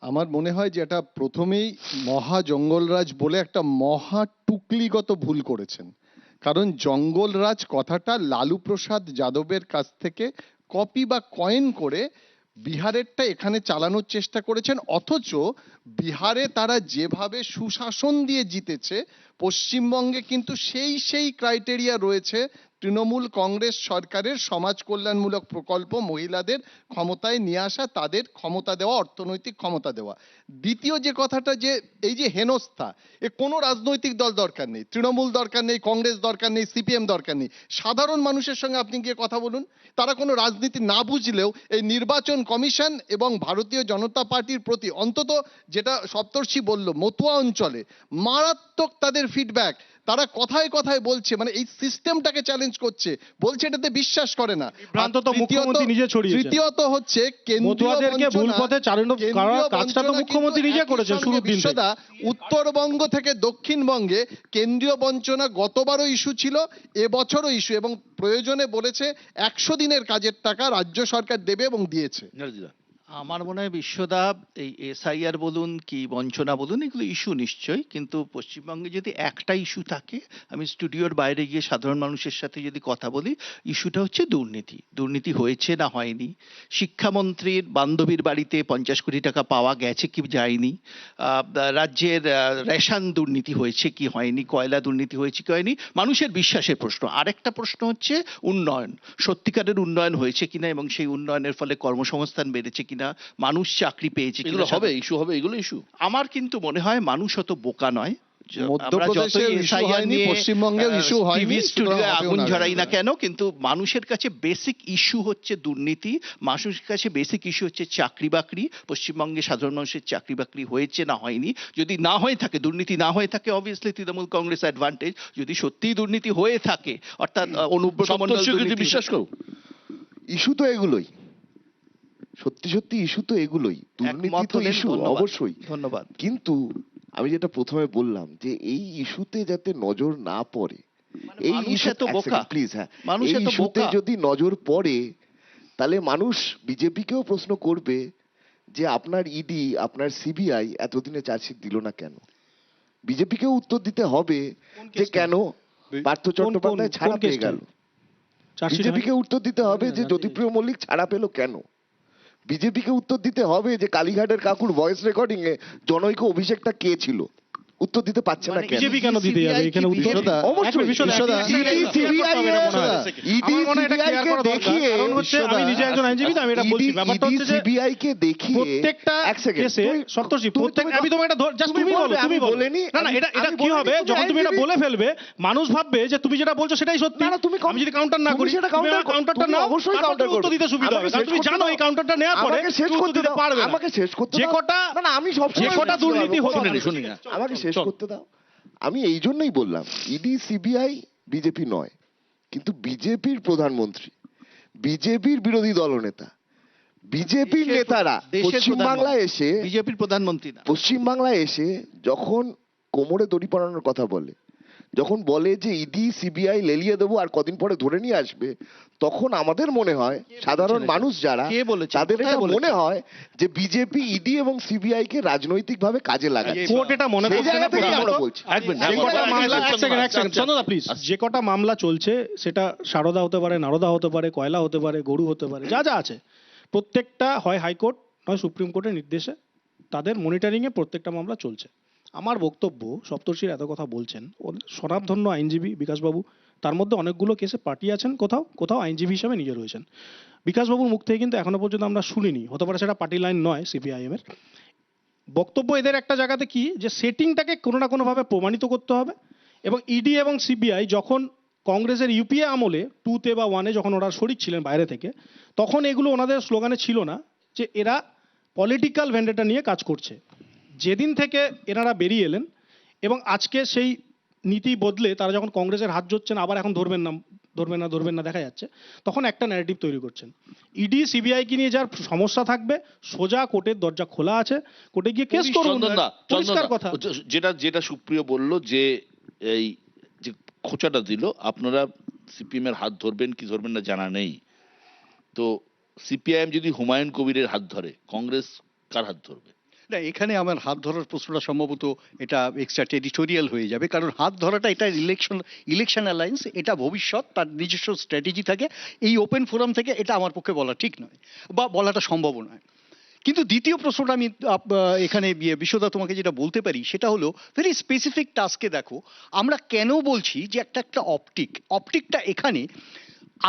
Speaker 7: আমার মনে হয় যে এটা প্রথমেই মহা জঙ্গলরাজ বলে একটা মহা টুকলিগত ভুল করেছেন। কারণ জঙ্গলরাজ কথাটা লালু প্রসাদ যাদবের কাছ থেকে কপি বা কয়েন করে বিহারেরটা এখানে চালানোর চেষ্টা করেছেন, অথচ বিহারে তারা যেভাবে সুশাসন দিয়ে জিতেছে, পশ্চিমবঙ্গে কিন্তু সেই ক্রাইটেরিয়া রয়েছে তৃণমূল কংগ্রেস সরকারের সমাজ কল্যাণমূলক প্রকল্প, মহিলাদের ক্ষমতায় নিয়ে আসা, তাদের ক্ষমতা দেওয়া, অর্থনৈতিক ক্ষমতা দেওয়া। দ্বিতীয় যে কথাটা, যে এই যে হেনস্থা, এ কোনো রাজনৈতিক দল দরকার নেই, তৃণমূল দরকার নেই, কংগ্রেস দরকার নেই, সিপিএম দরকার নেই। সাধারণ মানুষের সঙ্গে আপনি গিয়ে কথা বলুন, তারা কোনো রাজনীতি না বুঝলেও এই নির্বাচন কমিশন এবং ভারতীয় জনতা পার্টির প্রতি, অন্তত যেটা সপ্তর্ষি বলল, মতুয়া অঞ্চলে মারাত্মক তাদের ফিডব্যাক। তারা কথায় কথায় বলছে, মানে এই সিস্টেমটাকে চ্যালেঞ্জ করছে, বলছে এটাতে বিশ্বাস করে না।
Speaker 4: বিভ্রান্ত তো মুখ্যমন্ত্রী নিজে ছড়িয়েছেন।
Speaker 7: তৃতীয়ত হচ্ছে কেন্দ্রীয়
Speaker 4: মতুয়াদেরকে ভুল
Speaker 7: বঞ্চনা,
Speaker 4: পথে চালানো
Speaker 7: কেন্দ্রীয়
Speaker 4: কাজটা তো
Speaker 7: বঞ্চনা
Speaker 4: মুখ্যমন্ত্রী
Speaker 7: কিন্তু
Speaker 4: নিজে
Speaker 7: একই
Speaker 4: করেছেন
Speaker 7: সঙ্গে
Speaker 4: শুরুর দিন থেকে।
Speaker 7: বিশ্বদা, উত্তরবঙ্গ থেকে দক্ষিণবঙ্গে কেন্দ্রীয় বঞ্চনা গতবারও ইস্যু ছিল, এবছরও ইস্যু, এবং প্রয়োজনে বলেছে 100 দিনের কাজের টাকা রাজ্য সরকার দেবে এবং দিয়েছে।
Speaker 1: নারদিদা,
Speaker 6: আমার মনে হয় বিশ্বদা, এই এসআইআর বলুন কি বঞ্চনা বলুন, এগুলো ইস্যু নিশ্চয়ই, কিন্তু পশ্চিমবঙ্গে যদি একটা ইস্যু থাকে, আমি স্টুডিওর বাইরে গিয়ে সাধারণ মানুষের সাথে যদি কথা বলি, ইস্যুটা হচ্ছে দুর্নীতি। দুর্নীতি হয়েছে না হয়নি, শিক্ষামন্ত্রীর বান্ধবীর বাড়িতে 50 কোটি টাকা পাওয়া গেছে কি যায়নি, রাজ্যের রেশন দুর্নীতি হয়েছে কি হয়নি, কয়লা দুর্নীতি হয়েছে কি হয়নি, মানুষের বিশ্বাসের প্রশ্ন। আরেকটা প্রশ্ন হচ্ছে উন্নয়ন, সত্যিকারের উন্নয়ন হয়েছে কিনা, এবং সেই উন্নয়নের ফলে কর্মসংস্থান বেড়েছে কিনা, মানুষ চাকরি পেয়েছে কিনা।
Speaker 1: এগুলো হবে, ইস্যু হবে, এগুলো ইস্যু।
Speaker 6: আমার কিন্তু মনে হয় মানুষ অত বোকা নয়।
Speaker 7: মধ্যপ্রদেশেও issue হয়নি, পশ্চিমবঙ্গেও issue হয়নি, সুতরাং
Speaker 6: আগুন
Speaker 7: হবেও না।
Speaker 6: ঝরাই না কেন, কিন্তু মানুষের কাছে বেসিক ইস্যু হচ্ছে দুর্নীতি, মানুষের কাছে বেসিক ইস্যু হচ্ছে চাকরি বাকরি। পশ্চিমবঙ্গে সাধারণ মানুষের চাকরি বাকরি হয়েছে না হয়নি, যদি না হয়ে থাকে, দুর্নীতি না হয়ে থাকে, অবভিয়াসলি তৃণমূল কংগ্রেস অ্যাডভান্টেজ। যদি সত্যিই দুর্নীতি হয়ে থাকে, অর্থাৎ অনুব্রত মণ্ডল
Speaker 1: সপ্তর্ষিকে বিশ্বাস করো,
Speaker 2: ইস্যু তো এগুলোই, সত্যি সত্যি ইস্যু তো এগুলোই, দুর্নীতি
Speaker 6: একমত
Speaker 2: তো
Speaker 6: হলেন,
Speaker 2: ইস্যু
Speaker 6: ধন্যবাদ।
Speaker 2: অবশ্যই।
Speaker 6: ধন্যবাদ।
Speaker 2: কিন্তু আমি যেটা প্রথমে বললাম যে এই ইস্যুতে যাতে নজর না পড়ে, এই
Speaker 6: মানুষ
Speaker 2: ইস্যু
Speaker 6: এত বোকা।
Speaker 2: প্লিজ, হ্যাঁ,
Speaker 6: মানুষ
Speaker 2: এই
Speaker 6: এত
Speaker 2: ইস্যুতে
Speaker 6: বোকা।
Speaker 2: যদি নজর পড়ে তাহলে মানুষ বিজেপিকেও প্রশ্ন করবে যে আপনার ইডি, আপনার সিবিআই এতদিনে চার্জশিট দিল না কেন। বিজেপিকেও উত্তর দিতে হবে যে কেন পার্থ চট্টোপাধ্যায় ছাড়া পেয়ে গেল। বিজেপিকে উত্তর দিতে হবে যে জ্যোতিপ্রিয় মল্লিক ছাড়া পেল কেন। বিজেপিকে উত্তর দিতে হবে যে কালীঘাটের কাকুর ভয়েস রেকর্ডিং এ জনৈক অভিষেকটা কে ছিল, উত্তর দিতে পারছে না
Speaker 6: মানে
Speaker 2: কেন।
Speaker 4: বিজেপি কেন দিতে যাবে এখানে উত্তর?
Speaker 7: বিশ্বদা,
Speaker 2: অবশ্যই
Speaker 7: বিশ্বদা,
Speaker 2: ইডি সিবিআই দেখিয়ে,
Speaker 4: কারণ হচ্ছে আমি নিজে একজন আইনজীবী, তো আমি এটা বলছি, ব্যাপারটা হচ্ছে যে
Speaker 2: সিবিআই কে দেখিয়ে
Speaker 4: প্রত্যেকটা
Speaker 2: এক সেকেন্ড,
Speaker 4: কেসে সপ্তর্ষি প্রত্যেক, আমি তোমার এটা জাস্ট তুমি বলো, তুমি বলো। না না, এটা এটা কি হবে যখন তুমি এটা বলে ফেলবে, মানুষ ভাববে যে তুমি যেটা বলছো সেটাই সত্যি।
Speaker 2: না, না, তুমি
Speaker 4: আমি যদি কাউন্টার না
Speaker 2: তুমি
Speaker 4: করি,
Speaker 2: সেটা
Speaker 4: তুমি
Speaker 2: counter
Speaker 4: আমার কাউন্টারটা
Speaker 2: তুমি
Speaker 4: নাও,
Speaker 2: অবশ্যই
Speaker 4: তারপর
Speaker 2: counter
Speaker 4: তুমি উত্তর
Speaker 2: করবে।
Speaker 4: দিতে সুবিধা হবে,
Speaker 2: আমাকে
Speaker 4: কারণ
Speaker 2: শেষ
Speaker 4: তুমি
Speaker 2: করতে
Speaker 4: জানো
Speaker 2: দাও।
Speaker 4: এই কাউন্টারটা নেওয়ার পরে
Speaker 2: আমাকে শেষ
Speaker 4: তুমি
Speaker 2: করতে
Speaker 4: উত্তর দিতে
Speaker 2: দাও,
Speaker 4: পারবে না।
Speaker 2: আমাকে শেষ করতে
Speaker 4: যে
Speaker 2: দাও।
Speaker 4: কটা
Speaker 2: না না, আমি সব
Speaker 4: যে কটা দুর্নীতি হচ্ছে,
Speaker 1: শুনি না।
Speaker 2: আমাকে শেষ করতে দাও। আমি এই জন্যই বললাম ইডি সিবিআই বিজেপি নয়, কিন্তু বিজেপির প্রধানমন্ত্রী, বিজেপির বিরোধী দলনেতা, বিজেপির নেতারা পশ্চিমবাংলায় এসে,
Speaker 6: বিজেপির প্রধানমন্ত্রী না।
Speaker 2: পশ্চিমবাংলায় এসে যখন কোমরে দড়ি পরানোর কথা বলে, যখন বলে যে ইডি সিবিআই লেলিয়ে দেবো আর কদিন পরে ধরে নিয়ে আসবে, তখন আমাদের মনে হয় সাধারণ মানুষ যারা,
Speaker 6: কে বলেছে?
Speaker 2: তাদের
Speaker 6: কোথায়
Speaker 2: এটা
Speaker 6: বলেছে?
Speaker 2: মনে হয় যে বিজেপি ইডি এবং সিবিআই কে রাজনৈতিকভাবে কাজে লাগাচ্ছে।
Speaker 4: কোর্ট এটা মনে
Speaker 2: সেই
Speaker 4: করছে না
Speaker 2: জায়গা থেকেই
Speaker 4: প্রধানত।
Speaker 2: আমরা বলছি।
Speaker 1: এক মিনিট,
Speaker 4: যে
Speaker 1: এক
Speaker 4: কটা
Speaker 1: মিনিট,
Speaker 4: মামলা, এক সেকেন্ড,
Speaker 1: আচ্ছা,
Speaker 4: চন্দনা প্লিজ, যে কটা মামলা চলছে সেটা সারদা হতে পারে, নারদা হতে পারে, কয়লা হতে পারে, গরু হতে পারে, যা যা আছে প্রত্যেকটা হয় হাইকোর্ট নয় সুপ্রিম কোর্টের নির্দেশে তাদের মনিটরিং এ প্রত্যেকটা মামলা চলছে। আমার বক্তব্য, সপ্তর্ষির এত কথা বলছেন, ওদের স্বনামধন্য আইনজীবী বিকাশবাবু, তার মধ্যে অনেকগুলো কেসে পার্টি আছেন, কোথাও কোথাও আইনজীবী হিসেবে নিজে রয়েছেন। বিকাশবাবুর মুখ থেকে কিন্তু এখনো পর্যন্ত আমরা শুনিনি, হতে পারে সেটা পার্টি লাইন নয় সিপিআইএম এর বক্তব্য, এদের একটা জায়গাতে কি যে সেটিংটাকে কোনো না কোনোভাবে প্রমাণিত করতে হবে। এবং ইডি এবং সিবিআই যখন কংগ্রেসের ইউপিএ আমলে 2-তে বা 1-এ যখন ওরা শরিক ছিলেন বাইরে থেকে, তখন এগুলো ওনাদের স্লোগানে ছিল না যে এরা পলিটিক্যাল ভেন্ডেটা নিয়ে কাজ করছে। যেদিন থেকে এনারা বেরিয়ে এলেন এবং আজকে সেই নীতি বদলে তারা যখন কংগ্রেসের হাত ধরছেন, আবার এখন ধরবেন না ধরবেন না ধরবেন না দেখা যাচ্ছে, তখন একটা ন্যারেটিভ তৈরি করছেন। ইডি সিবিআই কে নিয়ে যার সমস্যা থাকবে, সোজা কোর্টের দরজা খোলা আছে, কোর্টে গিয়ে কেস করুন,
Speaker 1: চন্দনদা,
Speaker 4: পরিষ্কার কথা।
Speaker 1: যেটা যেটা সুপ্রিয় বলল যে এই যে খোঁচাটা দিল, আপনারা সিপিএম এর হাত ধরবেন কি ধরবেন না জানা নেই, তো সিপিআইএম যদি হুমায়ুন কবিরের হাত ধরে, কংগ্রেস কার হাত ধরবে?
Speaker 5: না, এখানে আমার হাত ধরার প্রশ্নটা সম্ভবত এটা এক্সট্রা টেরিটোরিয়াল হয়ে যাবে, কারণ হাত ধরাটা এটা ইলেকশন অ্যালায়েন্স, এটা ভবিষ্যৎ, তার নিজস্ব স্ট্র্যাটেজি থাকে। এই ওপেন ফোরাম থেকে এটা আমার পক্ষে বলা ঠিক নয় বা বলাটা সম্ভব নয়। কিন্তু দ্বিতীয় প্রশ্নটা আমি এখানে বিশ্বদা তোমাকে যেটা বলতে পারি সেটা হলো ভেরি স্পেসিফিক টাস্কে দেখো আমরা কেন বলছি যে একটা অপটিকটা এখানে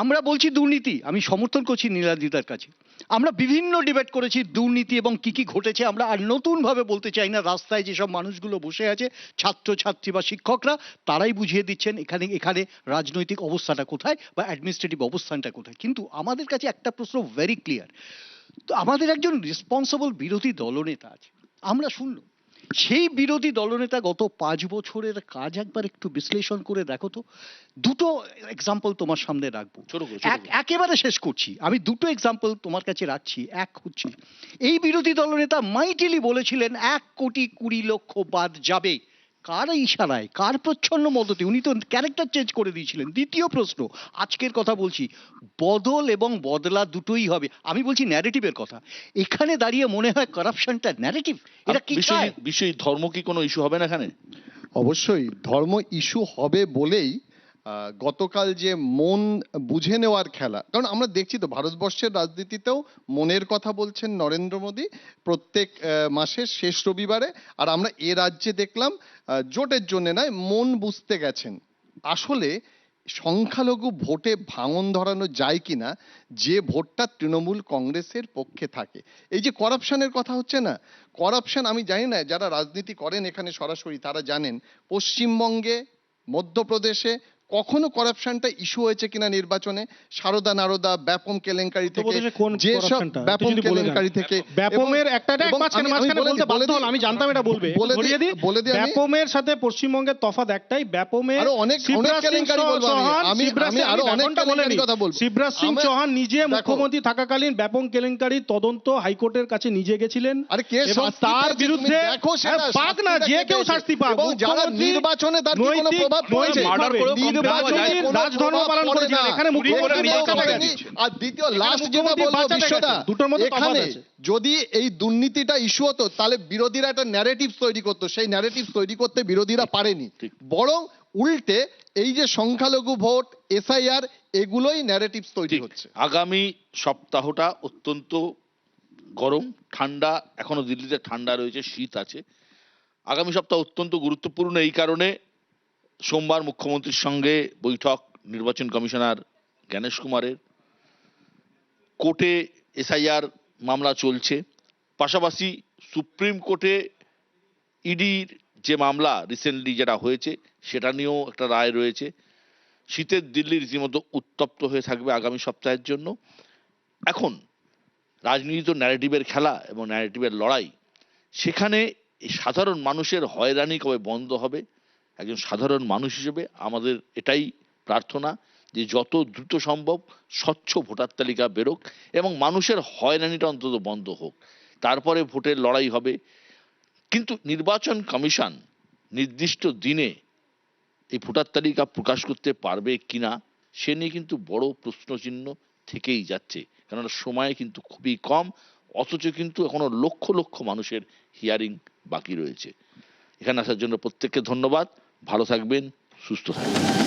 Speaker 5: আমরা বলছি দুর্নীতি, আমি সমর্থন করছি নীলাদিতার কাছে। আমরা বিভিন্ন ডিবেট করেছি দুর্নীতি এবং কি কি ঘটেছে, আমরা আর নতুন ভাবে বলতে চাই না। রাস্তায় যেসব মানুষগুলো বসে আছে, ছাত্রছাত্রী বা শিক্ষকরা, তারাই বুঝিয়ে দিচ্ছেন এখানে রাজনৈতিক অবস্থাটা কোথায় বা অ্যাডমিনিস্ট্রেটিভ অবস্থানটা কোথায়। কিন্তু আমাদের কাছে একটা প্রশ্ন ভেরি ক্লিয়ার, তো আমাদের একজন রেসপন্সিবল বিরোধী দলনেতা আছে, আমরা শুনলাম সেই বিরোধী দলনেতা গত 5 বছরের কাজ একবার একটু বিশ্লেষণ করে দেখো তো। দুটো এক্সাম্পল তোমার সামনে রাখবো,
Speaker 1: ছোট করে।
Speaker 5: একেবারে শেষ করছি, আমি দুটো এক্সাম্পল তোমার কাছে রাখছি। এক হচ্ছে এই বিরোধী দলনেতা মাইটিলি বলেছিলেন 1,20,00,000 বাদ যাবে, কার ইশারায়, কার প্রচ্ছন্ন মদতে? উনি তো ক্যারেক্টার চেঞ্জ করে দিয়েছিলেন। দ্বিতীয় প্রশ্ন, আজকের কথা বলছি, বদল এবং বদলা দুটোই হবে। আমি বলছি ন্যারেটিভের কথা। এখানে দাঁড়িয়ে মনে হয় কারাপশনটা ন্যারেটিভ, এটা কি চায়?
Speaker 1: বিষয় ধর্ম কি কোনো ইস্যু হবে না এখানে?
Speaker 7: অবশ্যই ধর্ম ইস্যু হবে বলেই গতকাল যে মন বুঝে নেওয়ার খেলা, কারণ আমরা দেখছি তো ভারতবর্ষের রাজনীতিতেও মনের কথা বলছেন নরেন্দ্র মোদী প্রত্যেক মাসের শেষ রবিবারে, আর আমরা এ রাজ্যে দেখলাম জোটের জন্য নয়, মন বুঝতে গেছেন। আসলে সংখ্যালঘু ভোটে ভাঙন ধরানো যায় কিনা, যে ভোটটা তৃণমূল কংগ্রেসের পক্ষে থাকে। এই যে করাপশনের কথা হচ্ছে না, করাপশন আমি জানি না, যারা রাজনীতি করেন এখানে সরাসরি তারা জানেন, পশ্চিমবঙ্গে, মধ্যপ্রদেশে কখনো করাপশনটা ইস্যু হয়েছে কিনা নির্বাচনে, সারদা নারদা ব্যাপম কেলেঙ্কারি থেকে,
Speaker 4: বলতেছে কোন
Speaker 7: যেসব
Speaker 4: corruptionটা? একটু
Speaker 7: ব্যাপম
Speaker 4: যদি বলে দেন।
Speaker 7: কেলেঙ্কারি থেকে
Speaker 4: ব্যাপমের একটা
Speaker 7: এবং
Speaker 4: মাঝখানে
Speaker 7: আমি
Speaker 4: মাঝখানে
Speaker 7: বলে
Speaker 4: বলতে
Speaker 7: দিই,
Speaker 4: বাধ্য হলাম, আমি জানতাম এটা বলবে।
Speaker 7: বলে দিই,
Speaker 4: ধরিয়ে দিই,
Speaker 7: বলে দিই আমি।
Speaker 4: ব্যাপমের সাথে পশ্চিমবঙ্গের তফাৎ একটাই, ব্যাপমে
Speaker 7: আরো অনেক
Speaker 4: শিবরাজ সিং
Speaker 7: কেলেঙ্কারি বলবো আমি।
Speaker 4: চৌহান,
Speaker 7: আমি
Speaker 4: শিবরাজ সিং,
Speaker 7: আরো
Speaker 4: আমি
Speaker 7: অনেক
Speaker 4: ব্যাপমটা
Speaker 7: কেলেঙ্কারি
Speaker 4: বলিনি।
Speaker 7: কথা বলবো।
Speaker 4: শিবরাজ সিং
Speaker 7: আমার-
Speaker 4: চৌহান নিজে
Speaker 7: দেখো,
Speaker 4: মুখ্যমন্ত্রী থাকাকালীন ব্যাপম কেলেঙ্কারি তদন্ত হাইকোর্টের কাছে নিজে গেছিলেন
Speaker 7: আরে কে
Speaker 4: এবং
Speaker 7: শাস্তি
Speaker 4: তার
Speaker 7: পেয়েছে?
Speaker 4: বিরুদ্ধে
Speaker 7: তুমি দেখো সেটা,
Speaker 4: আরে পাক না,
Speaker 7: শাস্তিটা
Speaker 4: যে
Speaker 7: কে
Speaker 4: কেউ
Speaker 7: পেয়েছে?
Speaker 4: শাস্তি পাক,
Speaker 7: এবং যারা
Speaker 4: মুখ্যমন্ত্রী
Speaker 7: নির্বাচনে তার কি কোনো প্রভাব পড়েছে?
Speaker 3: মার্ডার করেও
Speaker 7: নির্বাচনে
Speaker 4: মুখ্যমন্ত্রী
Speaker 7: কোনো
Speaker 4: রাজধর্ম
Speaker 7: প্রভাব
Speaker 4: পালন
Speaker 7: পড়ে
Speaker 4: করেছিলেন,
Speaker 7: না।
Speaker 4: এখানে মুখ্যমন্ত্রী
Speaker 7: এখানেও
Speaker 4: বাঁচাতে
Speaker 7: করেনি।
Speaker 4: গেছেন।
Speaker 7: আর দ্বিতীয় লাস্ট যেটা
Speaker 4: মুখ্যমন্ত্রী
Speaker 7: বলবো
Speaker 4: বাঁচাতে
Speaker 7: বিশ্বদা,
Speaker 4: গেছেন। দুটোর মধ্যে তফাৎ
Speaker 7: এখানে
Speaker 4: আছে।
Speaker 7: যদি এই দুর্নীতিটা ইস্যু হতো তাহলে বিরোধীরা একটা ন্যারেটিভ তৈরি করতো, সেই ন্যারেটিভ তৈরি করতে বিরোধীরা পারেনি,
Speaker 1: ঠিক।
Speaker 7: বরং উল্টে এই যে সংখ্যালঘু ভোট, এসআইআর, এগুলোই ন্যারেটিভ তৈরি
Speaker 1: ঠিক।
Speaker 7: হচ্ছে।
Speaker 1: আগামী সপ্তাহটা অত্যন্ত গরম, ঠান্ডা, এখনো দিল্লিতে ঠান্ডা রয়েছে, শীত আছে। আগামী সপ্তাহ অত্যন্ত গুরুত্বপূর্ণ এই কারণে, সোমবার মুখ্যমন্ত্রীর সঙ্গে বৈঠক নির্বাচন কমিশনার জ্ঞানেশ কুমারের, কোর্টে এসআইআর মামলা চলছে, পাশাপাশি সুপ্রিম কোর্টে ইডির যে মামলা রিসেন্টলি যেটা হয়েছে সেটা নিয়েও একটা রায় রয়েছে। শীতের দিল্লি রীতিমতো উত্তপ্ত হয়ে থাকবে আগামী সপ্তাহের জন্য। এখন রাজনীতি তো ন্যারেটিভের খেলা এবং ন্যারেটিভের লড়াই, সেখানে এই সাধারণ মানুষের হয়রানি কবে বন্ধ হবে? একজন সাধারণ মানুষ হিসেবে আমাদের এটাই প্রার্থনা যে যত দ্রুত সম্ভব স্বচ্ছ ভোটার তালিকা বেরোক এবং মানুষের হয়রানিটা অন্তত বন্ধ হোক, তারপরে ভোটের লড়াই হবে। কিন্তু নির্বাচন কমিশন নির্দিষ্ট দিনে এই ভোটার তালিকা প্রকাশ করতে পারবে কিনা সে নিয়ে কিন্তু বড় প্রশ্নচিহ্ন থেকেই যাচ্ছে, কেননা সময় কিন্তু খুবই কম, অথচ কিন্তু এখনো লক্ষ লক্ষ মানুষের হিয়ারিং বাকি রয়েছে। এখানে আসার জন্য প্রত্যেককে ধন্যবাদ। ভালো থাকবেন, সুস্থ থাকবেন।